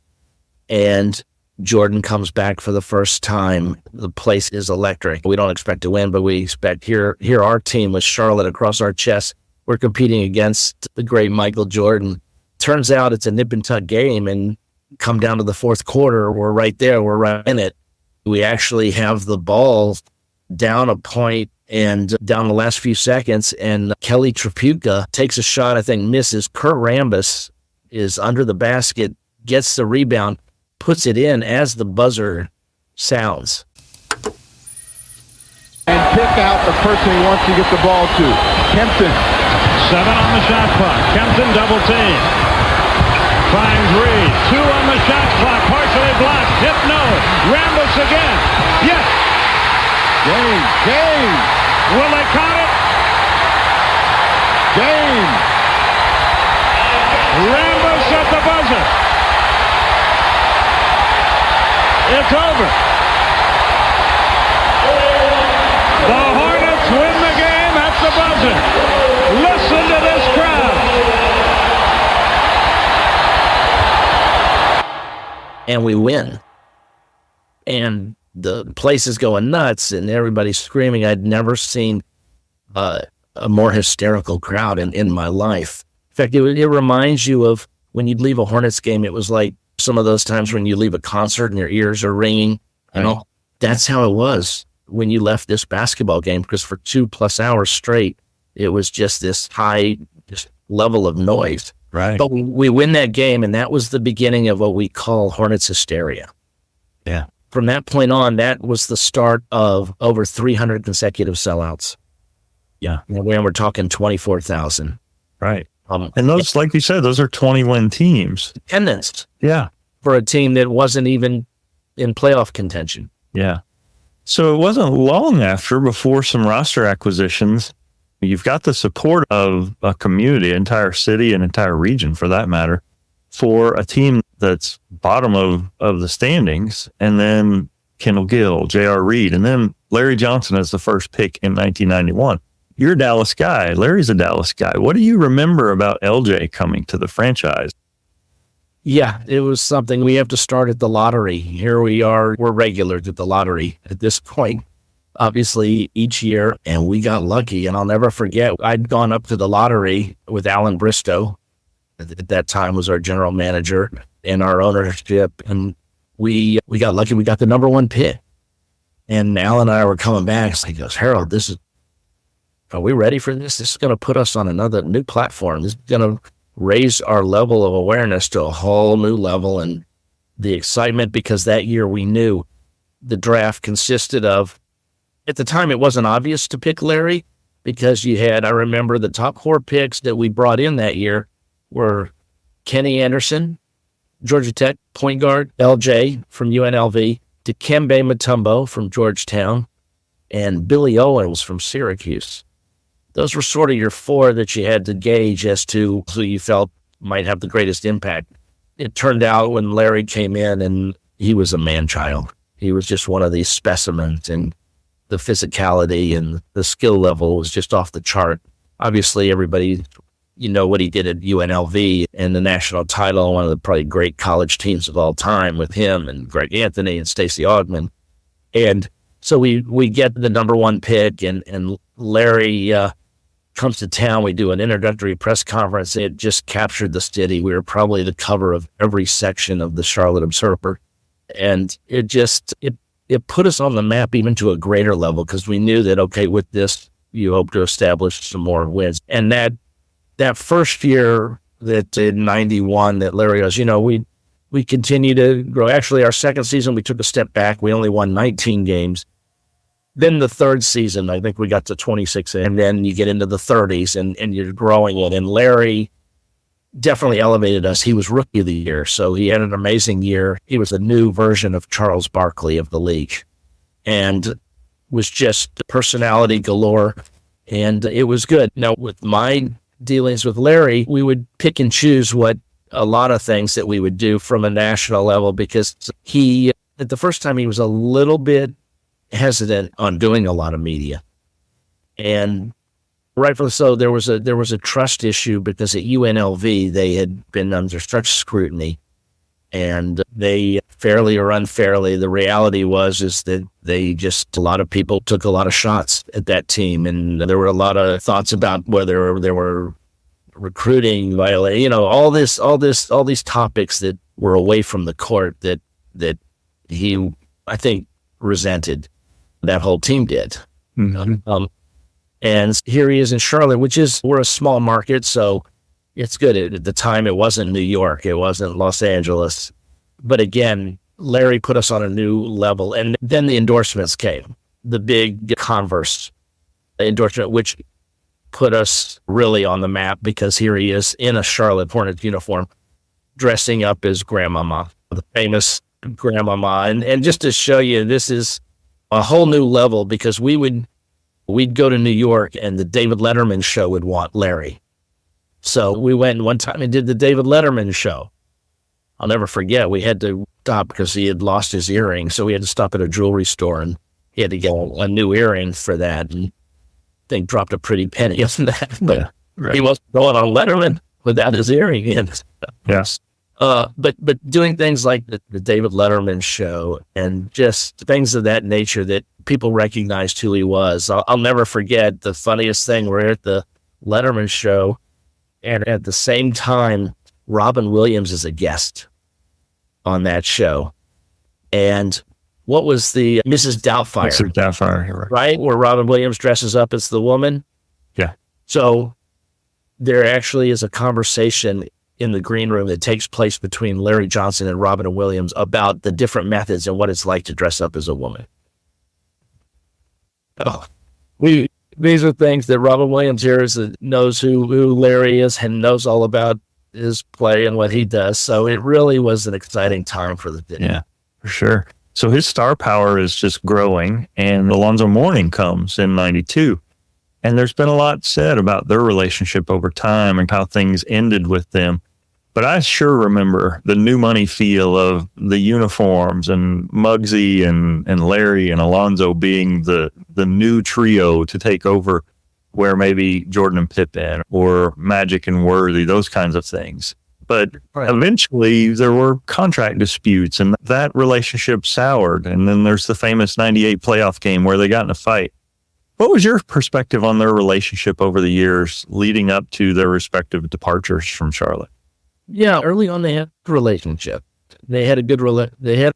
And Jordan comes back for the first time. The place is electric. We don't expect to win, but we expect here our team with Charlotte across our chest. We're competing against the great Michael Jordan. Turns out it's a nip and tuck game, and come down to the fourth quarter, we're right there. We're right in it. We actually have the ball down a point and down the last few seconds, and Kelly Tripucka takes a shot, I think misses. Kurt Rambis is under the basket, gets the rebound, puts it in as the buzzer sounds. And pick out the person he wants to get the ball to. Kempton. 7 on the shot clock. Kempton double team. Finds Reed. 2 on the shot clock. Partially blocked. Hit no. Rambus again. Yes. Game. Will they count it? Game. Rambus at the buzzer. It's over. The Hornets win the game at the buzzer. Listen to this crowd. And we win. And the place is going nuts, and everybody's screaming. I'd never seen a more hysterical crowd in my life. In fact, it reminds you of when you'd leave a Hornets game. It was like some of those times when you leave a concert and your ears are ringing. That's how it was when you left this basketball game, because for 2+ hours straight, it was just this high level of noise. Right. But we win that game, and that was the beginning of what we call Hornets hysteria. Yeah. From that point on, that was the start of over 300 consecutive sellouts. Yeah. And we're talking 24,000. Right. And those, like you said, those are 20-win teams. Attendance Yeah. for a team that wasn't even in playoff contention. Yeah. So it wasn't long before some roster acquisitions. You've got the support of a community, entire city, and entire region for that matter, for a team that's bottom of the standings. And then Kendall Gill, J.R. Reed, and then Larry Johnson as the first pick in 1991. You're a Dallas guy. Larry's a Dallas guy. What do you remember about LJ coming to the franchise? Yeah, it was something. We have to start at the lottery. Here we are. We're regulars at the lottery at this point, obviously, each year. And we got lucky. And I'll never forget, I'd gone up to the lottery with Alan Bristow. At that time was our general manager and our ownership. And we got lucky. We got the number one pick. And Alan and I were coming back. So he goes, Harold, are we ready for this? This is going to put us on another new platform. This is going to raise our level of awareness to a whole new level. And the excitement, because that year we knew the draft consisted of, at the time it wasn't obvious to pick Larry, because I remember the top 4 picks that we brought in that year were Kenny Anderson, Georgia Tech point guard, LJ from UNLV, Dikembe Mutombo from Georgetown, and Billy Owens from Syracuse. Those were sort of your 4 that you had to gauge as to who you felt might have the greatest impact. It turned out when Larry came in, and he was a man-child. He was just one of these specimens, and the physicality and the skill level was just off the chart. Obviously, everybody, what he did at UNLV and the national title, one of the probably great college teams of all time with him and Greg Anthony and Stacey Augmon. And so we get the number 1 pick, and Larry comes to town. We do an introductory press conference. It just captured the city. We were probably the cover of every section of the Charlotte Observer. And it put us on the map even to a greater level, because we knew that, okay, with this, you hope to establish some more wins. And that first year that in 91 that Larry goes, we continue to grow. Actually, our second season, we took a step back. We only won 19 games. Then the third season, I think we got to 26, and then you get into the 30s and you're growing it. And Larry definitely elevated us. He was Rookie of the Year, so he had an amazing year. He was a new version of Charles Barkley of the league, and was just personality galore, and it was good. Now, with my dealings with Larry, we would pick and choose a lot of things that we would do from a national level, because at the first time, he was a little bit hesitant on doing a lot of media, and rightfully so. There was a trust issue, because at UNLV they had been under such scrutiny, and they fairly or unfairly, the reality is that a lot of people took a lot of shots at that team, and there were a lot of thoughts about whether there were recruiting violation, all these topics that were away from the court that he, I think, resented. That whole team did. Mm-hmm. And here he is in Charlotte, we're a small market, so it's good. At the time, it wasn't New York, it wasn't Los Angeles. But again, Larry put us on a new level. And then the endorsements came, the big Converse endorsement, which put us really on the map, because here he is in a Charlotte Hornets uniform, dressing up as Grandmama, the famous Grandmama. And just to show you, this is a whole new level, because we'd go to New York and the David Letterman show would want Larry. So we went one time and did the David Letterman show. I'll never forget, we had to stop because he had lost his earring. So we had to stop at a jewelry store, and he had to get a new earring for that. And I think dropped a pretty penny on that. But right. He wasn't going on Letterman without his earring in. Yes. But doing things like the David Letterman show, and just things of that nature that people recognized who he was. I'll never forget the funniest thing. We're at the Letterman show, and at the same time, Robin Williams is a guest on that show. And what was the Mrs. Doubtfire? Mrs. Doubtfire, right? Where Robin Williams dresses up as the woman. Yeah. So there actually is a conversation in the green room that takes place between Larry Johnson and Robin Williams about the different methods and what it's like to dress up as a woman. Oh, we these are things that Robin Williams here knows who Larry is and knows all about his play and what he does. So it really was an exciting time for the team. Yeah, for sure. So his star power is just growing, and Alonzo Mourning comes in 92. And there's been a lot said about their relationship over time and how things ended with them. But I sure remember the new money feel of the uniforms and Muggsy and Larry and Alonzo being the new trio to take over where maybe Jordan and Pippen or Magic and Worthy, those kinds of things. But eventually there were contract disputes and that relationship soured. And then there's the famous 98 playoff game where they got in a fight. What was your perspective on their relationship over the years leading up to their respective departures from Charlotte? Yeah, early on they had a relationship. They had a good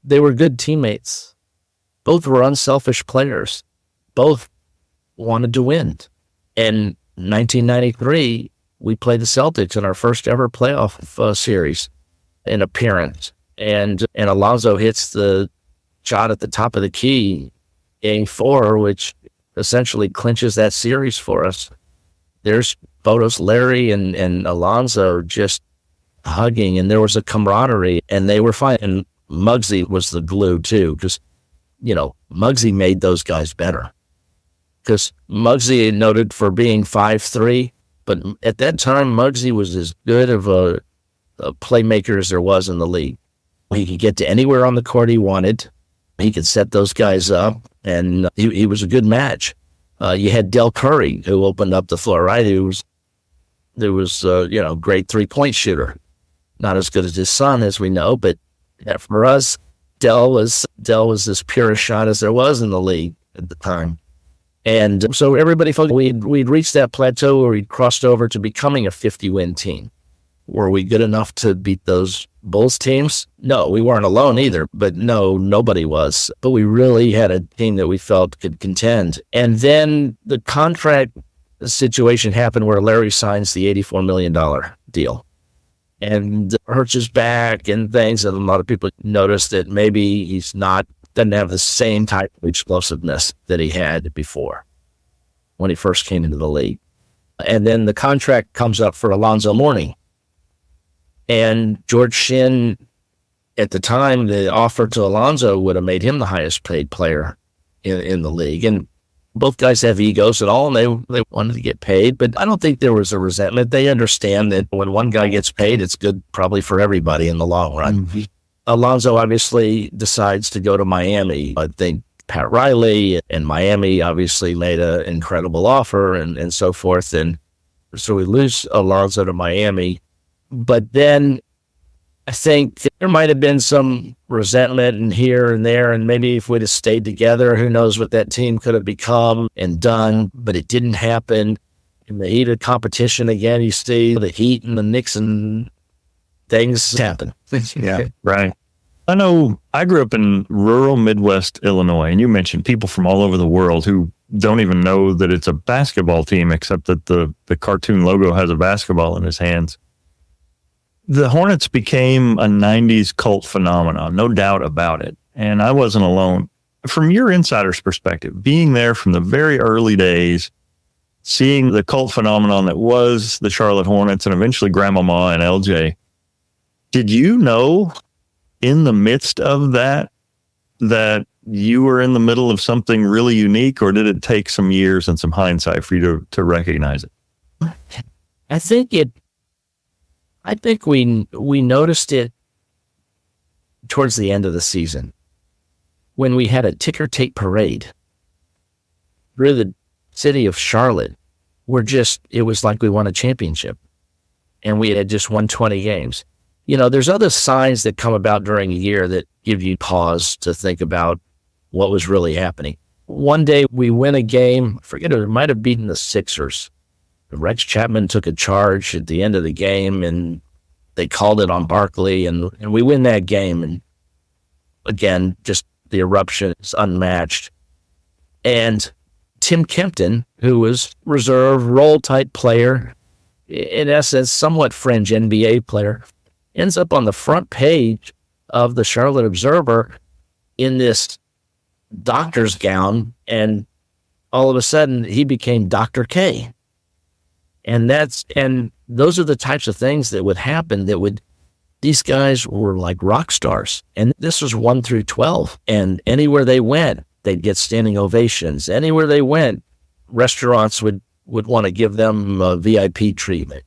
they were good teammates. Both were unselfish players. Both wanted to win. In 1993, we played the Celtics in our first ever playoff series in appearance. And Alonzo hits the shot at the top of the key, Game 4, which essentially clinches that series for us. There's photos, Larry and Alonzo just hugging, and there was a camaraderie, and they were fine. And Muggsy was the glue too, because, Muggsy made those guys better. Because Muggsy noted for being 5'3", but at that time, Muggsy was as good of a playmaker as there was in the league. He could get to anywhere on the court he wanted. He could set those guys up, and he was a good match. You had Del Curry, who opened up the floor, right? Who was great three-point shooter. Not as good as his son, as we know, but for us, Del was as pure a shot as there was in the league at the time. And so everybody felt we'd reached that plateau where we'd crossed over to becoming a 50-win team. Were we good enough to beat those Bulls teams? No, we weren't alone either, but no, nobody was. But we really had a team that we felt could contend. And then the contract situation happened where Larry signs the $84 million deal. And hurts his back and things, and a lot of people noticed that maybe doesn't have the same type of explosiveness that he had before when he first came into the league. And then the contract comes up for Alonzo Mourning. And George Shinn, at the time, the offer to Alonzo would have made him the highest paid player in the league. And both guys have egos and all, and they wanted to get paid, but I don't think there was a resentment. They understand that when one guy gets paid, it's good probably for everybody in the long run. Mm-hmm. Alonzo obviously decides to go to Miami. I think Pat Riley and Miami obviously made an incredible offer and so forth. And so we lose Alonzo to Miami. But then I think there might have been some resentment in here and there, and maybe if we'd have stayed together, who knows what that team could have become and done, but it didn't happen. In the heat of competition again, you see the Heat and the Knicks and things happen. Yeah, right. I know I grew up in rural Midwest Illinois, and you mentioned people from all over the world who don't even know that it's a basketball team, except that the cartoon logo has a basketball in his hands. The Hornets became a 90s cult phenomenon, no doubt about it. And I wasn't alone. From your insider's perspective, being there from the very early days, seeing the cult phenomenon that was the Charlotte Hornets and eventually Grandmama and LJ, did you know in the midst of that you were in the middle of something really unique, or did it take some years and some hindsight for you to recognize it? I think we noticed it towards the end of the season when we had a ticker tape parade through the city of Charlotte. It was like we won a championship and we had just won 20 games. There's other signs that come about during a year that give you pause to think about what was really happening. One day we win a game, I forget, it might have beaten the Sixers. Rex Chapman took a charge at the end of the game, and they called it on Barkley, and we win that game. And again, just the eruption is unmatched. And Tim Kempton, who was reserve role-type player, in essence, somewhat fringe NBA player, ends up on the front page of the Charlotte Observer in this doctor's gown and all of a sudden he became Dr. K. And those are the types of things that would happen these guys were like rock stars. And this was 1 through 12. And anywhere they went, they'd get standing ovations. Anywhere they went, restaurants would want to give them a VIP treatment.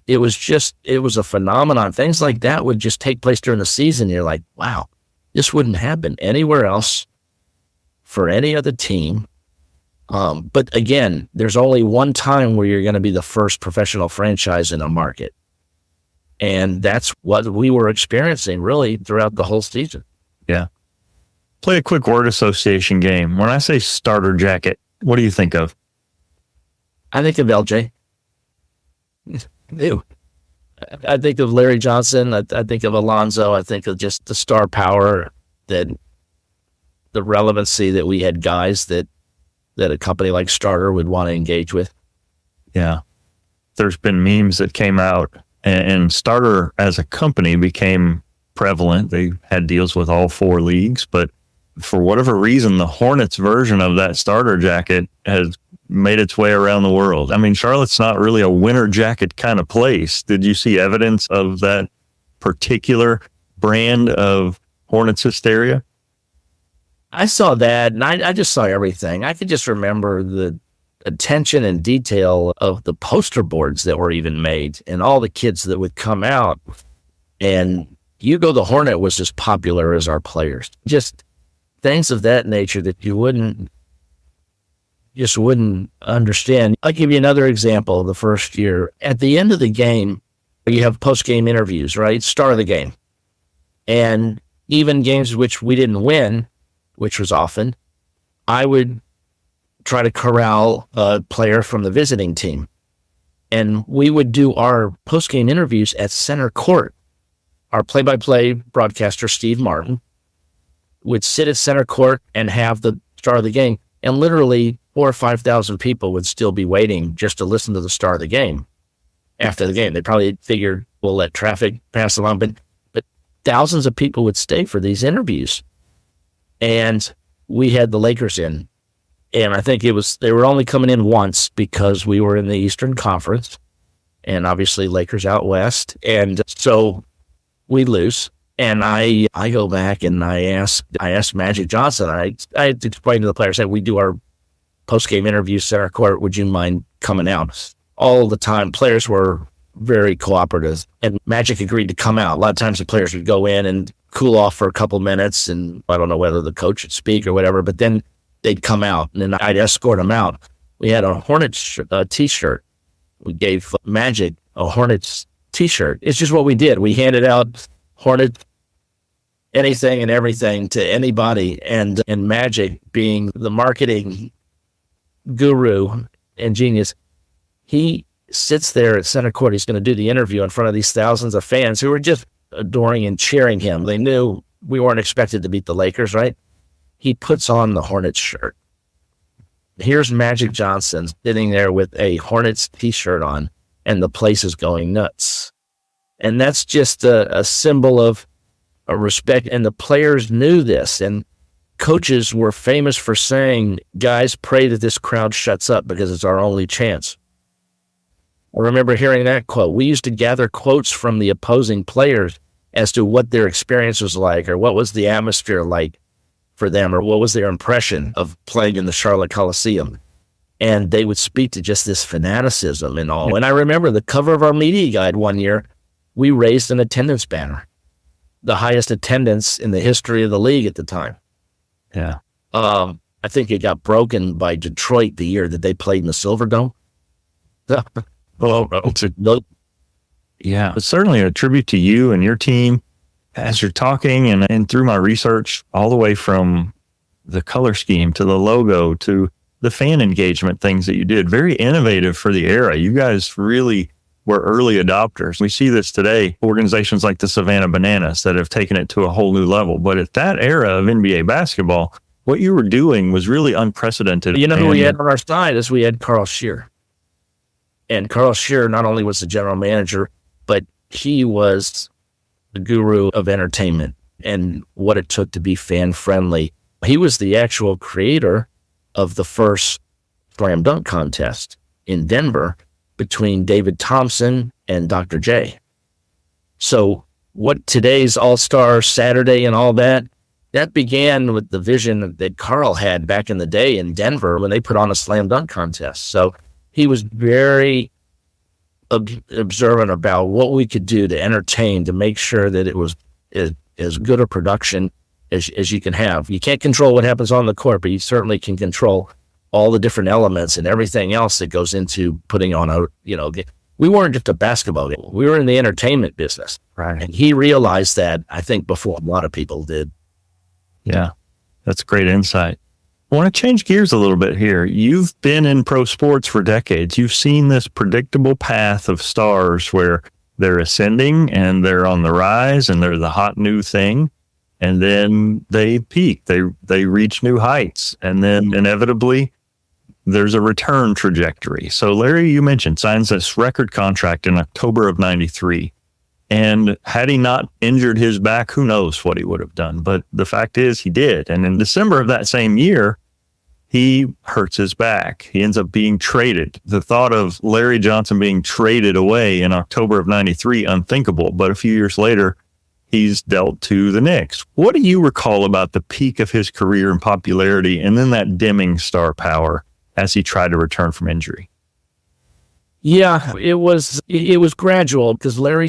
It was a phenomenon. Things like that would just take place during the season. You're like, wow, this wouldn't happen anywhere else for any other team. But again, there's only one time where you're going to be the first professional franchise in a market. And that's what we were experiencing really throughout the whole season. Yeah. Play a quick word association game. When I say starter jacket, what do you think of? I think of LJ. Ew. I think of Larry Johnson. I think of Alonzo. I think of just the star power, that the relevancy that we had guys that a company like Starter would want to engage with. Yeah. There's been memes that came out, and Starter as a company became prevalent. They had deals with all 4 leagues, but for whatever reason, the Hornets version of that starter jacket has made its way around the world. I mean, Charlotte's not really a winter jacket kind of place. Did you see evidence of that particular brand of Hornets hysteria? I saw that, and I just saw everything. I could just remember the attention and detail of the poster boards that were even made and all the kids that would come out. And Hugo the Hornet was as popular as our players. Just things of that nature that you wouldn't understand. I'll give you another example. The first year, at the end of the game, you have post-game interviews, right? Star of the game. And even games which we didn't win, which was often, I would try to corral a player from the visiting team. And we would do our post-game interviews at center court. Our play-by-play broadcaster, Steve Martin, would sit at center court and have the star of the game. And literally 4,000 or 5,000 people would still be waiting just to listen to the star of the game after the game. They probably figured we'll let traffic pass along, but thousands of people would stay for these interviews. And we had the Lakers in. And I think they were only coming in once because we were in the Eastern Conference and obviously Lakers out west. And so we lose. And I go back and I asked Magic Johnson, I explained to the players that we do our post-game interview center court. Would you mind coming out? All the time, players were very cooperative, and Magic agreed to come out. A lot of times the players would go in and cool off for a couple minutes, and I don't know whether the coach would speak or whatever, but then they'd come out, and then I'd escort them out. We had a Hornets t-shirt. We gave Magic a Hornets t-shirt. It's just what we did. We handed out Hornet anything and everything to anybody, and Magic, being the marketing guru and genius, he sits there at center court. He's going to do the interview in front of these thousands of fans who were just adoring and cheering him. They knew we weren't expected to beat the Lakers, right? He puts on the Hornets shirt. Here's Magic Johnson sitting there with a Hornets t-shirt on, and the place is going nuts. And that's just a symbol of a respect. And the players knew this, and coaches were famous for saying, guys, pray that this crowd shuts up because it's our only chance. I remember hearing that quote. We used to gather quotes from the opposing players as to what their experience was like, or what was the atmosphere like for them, or what was their impression of playing in the Charlotte Coliseum. And they would speak to just this fanaticism and all. And I remember the cover of our media guide one year, we raised an attendance banner, the highest attendance in the history of the league at the time. Yeah. I think it got broken by Detroit the year that they played in the Silver Dome. Yeah, it's certainly a tribute to you and your team as you're talking, and through my research, all the way from the color scheme to the logo to the fan engagement things that you did. Very innovative for the era. You guys really were early adopters. We see this today, organizations like the Savannah Bananas that have taken it to a whole new level. But at that era of NBA basketball, what you were doing was really unprecedented. You know who we had on our side is we had Carl Scheer. And Carl Scheer not only was the general manager, but he was the guru of entertainment and what it took to be fan-friendly. He was the actual creator of the first slam dunk contest in Denver between David Thompson and Dr. J. So what today's All-Star Saturday and all that began with the vision that Carl had back in the day in Denver when they put on a slam dunk contest. So he was very observant about what we could do to entertain, to make sure that it was as good a production as you can have. You can't control what happens on the court, but you certainly can control all the different elements and everything else that goes into putting on a, we weren't just a basketball game. We were in the entertainment business. Right. And he realized that, I think, before a lot of people did. Yeah, that's great insight. I want to change gears a little bit here. You've been in pro sports for decades. You've seen this predictable path of stars where they're ascending and they're on the rise and they're the hot new thing. And then they peak, they reach new heights. And then inevitably there's a return trajectory. So Larry, you mentioned, signs this record contract in October of 93. And had he not injured his back, who knows what he would have done. But the fact is he did. And in December of that same year, he hurts his back. He ends up being traded. The thought of Larry Johnson being traded away in October of 93, unthinkable. But a few years later, he's dealt to the Knicks. What do you recall about the peak of his career and popularity and then that dimming star power as he tried to return from injury? Yeah, it was gradual because Larry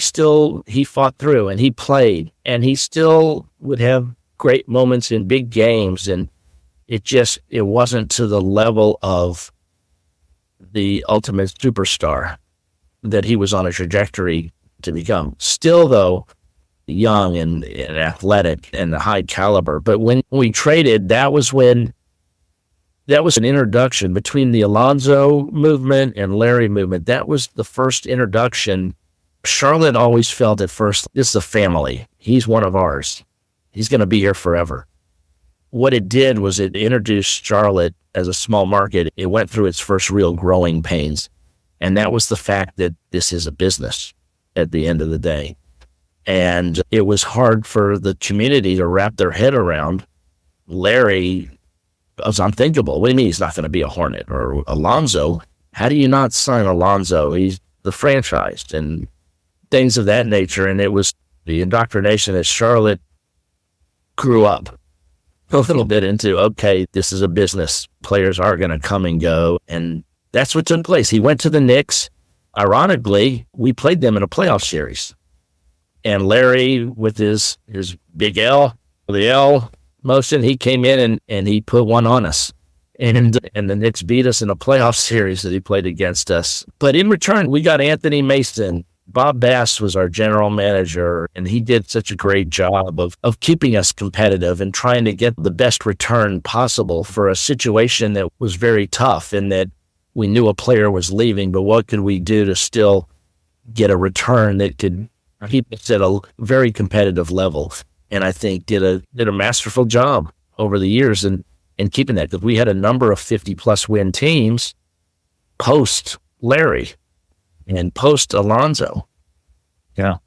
he fought through and he played and he still would have great moments in big games, and it wasn't to the level of the ultimate superstar that he was on a trajectory to become. Still, though, young and athletic and high caliber. But when we traded, that was an introduction between the Alonzo movement and Larry movement. That was the first introduction. Charlotte always felt at first, this is a family. He's one of ours. He's going to be here forever. What it did was it introduced Charlotte as a small market. It went through its first real growing pains. And that was the fact that this is a business at the end of the day. And it was hard for the community to wrap their head around. Larry was unthinkable. What do you mean he's not going to be a Hornet? Or Alonzo? How do you not sign Alonzo? He's the franchise and things of that nature. And it was the indoctrination as Charlotte grew up a little bit into, okay, this is a business. Players are going to come and go. And that's what took place. He went to the Knicks. Ironically, we played them in a playoff series. And Larry, with his big L, the L motion, he came in and he put one on us. And the Knicks beat us in a playoff series that he played against us. But in return, we got Anthony Mason. Bob Bass was our general manager, and he did such a great job of keeping us competitive and trying to get the best return possible for a situation that was very tough, in that we knew a player was leaving, but what could we do to still get a return that could keep us at a very competitive level? And I think did a masterful job over the years in keeping that, because we had a number of 50-plus win teams post Larry and post Alonzo. Yeah.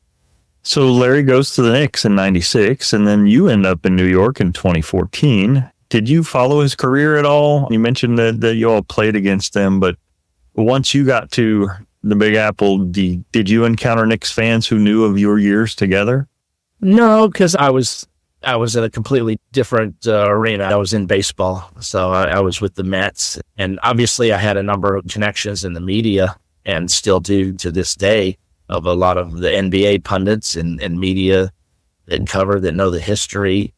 So Larry goes to the Knicks in 96, and then you end up in New York in 2014. Did you follow his career at all? You mentioned that you all played against them, but once you got to the Big Apple, did you encounter Knicks fans who knew of your years together? No, because I was in a completely different arena. I was in baseball, so I was with the Mets. And obviously I had a number of connections in the media, and still do to this day, of a lot of the NBA pundits and media that know the history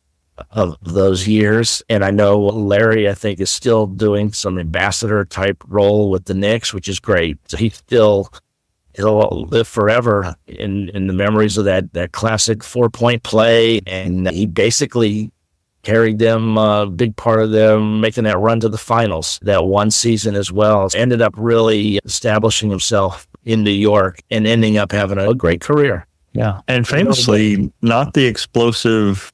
of those years. And I know Larry, I think, is still doing some ambassador type role with the Knicks, which is great. So he'll live forever in the memories of that classic 4-point play. And he basically carried them, a big part of them making that run to the finals that one season as well. Ended up really establishing himself in New York and ending up having a great career. Yeah. And famously, not the explosive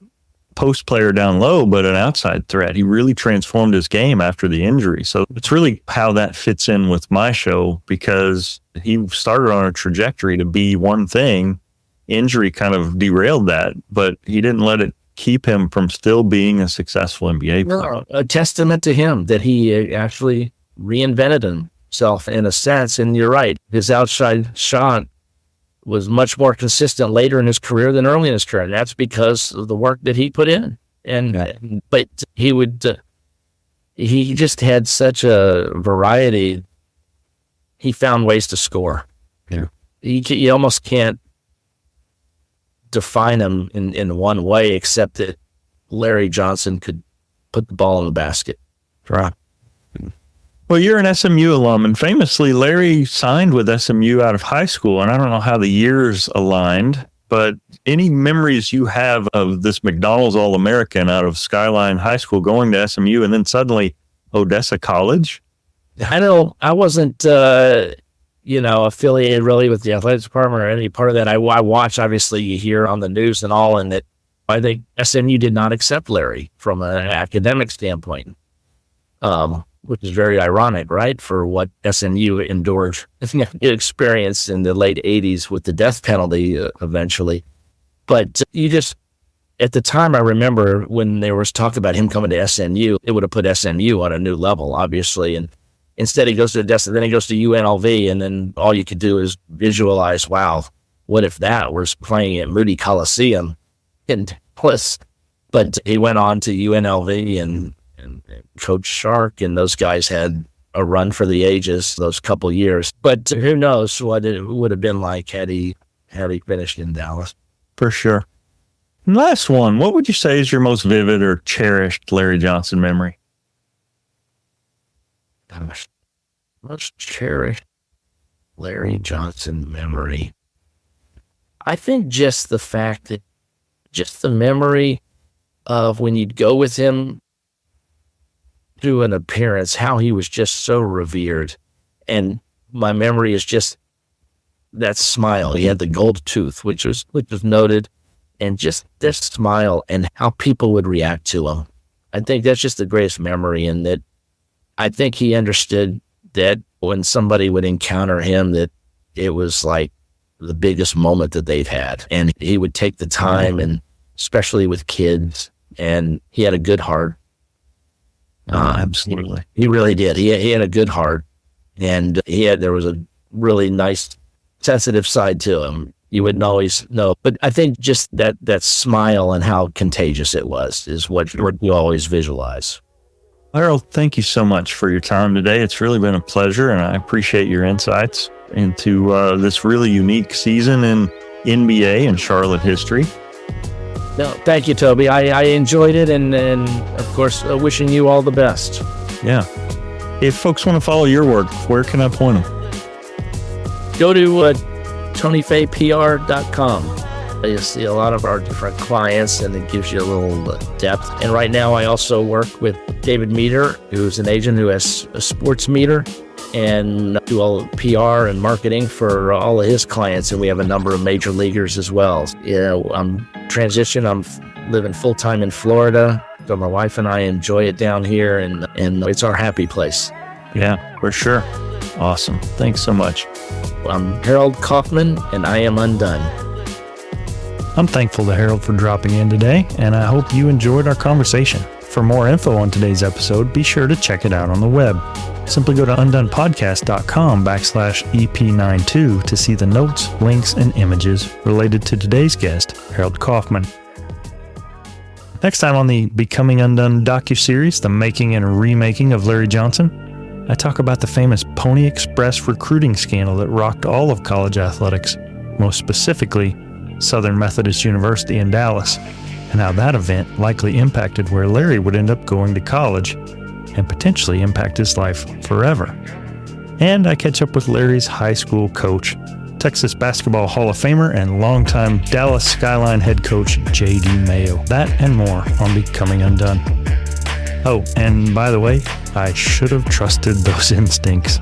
post player down low, but an outside threat. He really transformed his game after the injury. So it's really how that fits in with my show, because he started on a trajectory to be one thing. Injury kind of derailed that, but he didn't let it keep him from still being a successful NBA player. No, a testament to him that he actually reinvented himself in a sense. And you're right, his outside shot was much more consistent later in his career than early in his career. And that's because of the work that he put in. But he just had such a variety. He found ways to score. Yeah. You almost can't define him in one way, except that Larry Johnson could put the ball in the basket. Right. Well, you're an SMU alum, and famously, Larry signed with SMU out of high school, and I don't know how the years aligned, but any memories you have of this McDonald's All-American out of Skyline High School going to SMU and then suddenly Odessa College? I wasn't, affiliated really with the athletics department or any part of that. I watch, obviously, you hear on the news and all, and that I think SMU did not accept Larry from an academic standpoint, which is very ironic, right, for what SMU endured, experienced in the late 80s with the death penalty eventually. But at the time, I remember when there was talk about him coming to SMU, it would have put SMU on a new level, obviously. And instead, he goes to Odessa, then he goes to UNLV, and then all you could do is visualize, wow, what if that was playing at Moody Coliseum in Dallas? But he went on to UNLV, and Coach Shark and those guys had a run for the ages those couple years. But who knows what it would have been like had he finished in Dallas. For sure. And last one, what would you say is your most vivid or cherished Larry Johnson memory? Gosh, most cherished Larry Johnson memory. I think just the memory of when you'd go with him to an appearance, how he was just so revered. And my memory is just that smile. He had the gold tooth, which was noted, and just this smile and how people would react to him. I think that's just the greatest memory, and that I think he understood that when somebody would encounter him, that it was like the biggest moment that they've had. And he would take the time, and especially with kids, and he had a good heart. Absolutely. He really did. He had a good heart, and there was a really nice, sensitive side to him. You wouldn't always know, but I think just that smile and how contagious it was is what you always visualize. Harold, thank you so much for your time today. It's really been a pleasure, and I appreciate your insights into this really unique season in NBA and Charlotte history. No, thank you, Toby. I enjoyed it, and of course, wishing you all the best. Yeah. If folks want to follow your work, where can I point them? Go to TonyFayPR.com. You see a lot of our different clients, and it gives you a little depth. And right now, I also work with David Meter, who's an agent who has a sports meter, and do all PR and marketing for all of his clients. And we have a number of major leaguers as well. I'm transitioned. I'm living full-time in Florida. So my wife and I enjoy it down here, and it's our happy place. Yeah, for sure. Awesome. Thanks so much. I'm Harold Kaufman, and I am undone. I'm thankful to Harold for dropping in today, and I hope you enjoyed our conversation. For more info on today's episode, be sure to check it out on the web. Simply go to undonepodcast.com/EP92 to see the notes, links, and images related to today's guest, Harold Kaufman. Next time on the Becoming UnDone docu-series, The Making and Remaking of Larry Johnson, I talk about the famous Pony Express recruiting scandal that rocked all of college athletics, most specifically Southern Methodist University in Dallas, and how that event likely impacted where Larry would end up going to college and potentially impact his life forever. And I catch up with Larry's high school coach, Texas Basketball Hall of Famer and longtime Dallas Skyline head coach J.D. Mayo. That and more on Becoming UnDone. Oh, and by the way, I should have trusted those instincts.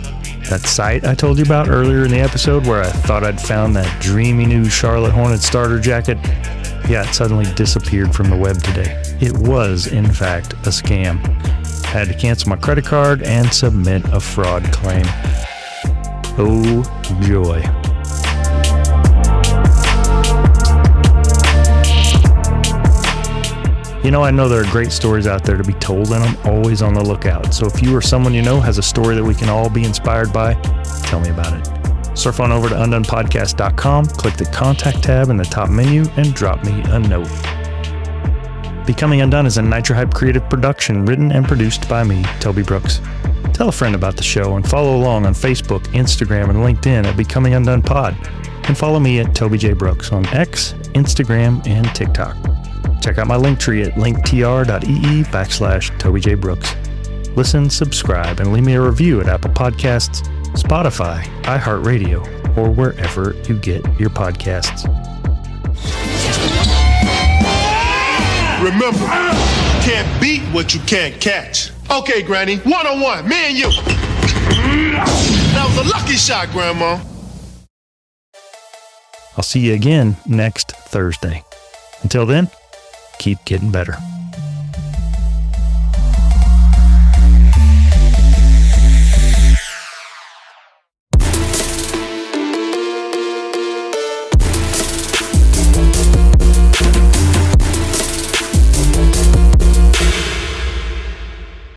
That site I told you about earlier in the episode where I thought I'd found that dreamy new Charlotte Hornets starter jacket, yeah, it suddenly disappeared from the web today. It was, in fact, a scam. I had to cancel my credit card and submit a fraud claim. Oh, joy. You know, I know there are great stories out there to be told, and I'm always on the lookout. So if you or someone you know has a story that we can all be inspired by, tell me about it. Surf on over to undonepodcast.com, click the contact tab in the top menu, and drop me a note. Becoming Undone is a Nitro Hype creative production written and produced by me, Toby Brooks. Tell a friend about the show and follow along on Facebook, Instagram, and LinkedIn at Becoming Undone Pod. And follow me at Toby J. Brooks on X, Instagram, and TikTok. Check out my link tree at linktr.ee/Toby J. Brooks. Listen, subscribe, and leave me a review at Apple Podcasts, Spotify, iHeartRadio, or wherever you get your podcasts. Remember, you can't beat what you can't catch. Okay, Granny, one-on-one, me and you. That was a lucky shot, Grandma. I'll see you again next Thursday. Until then, keep getting better.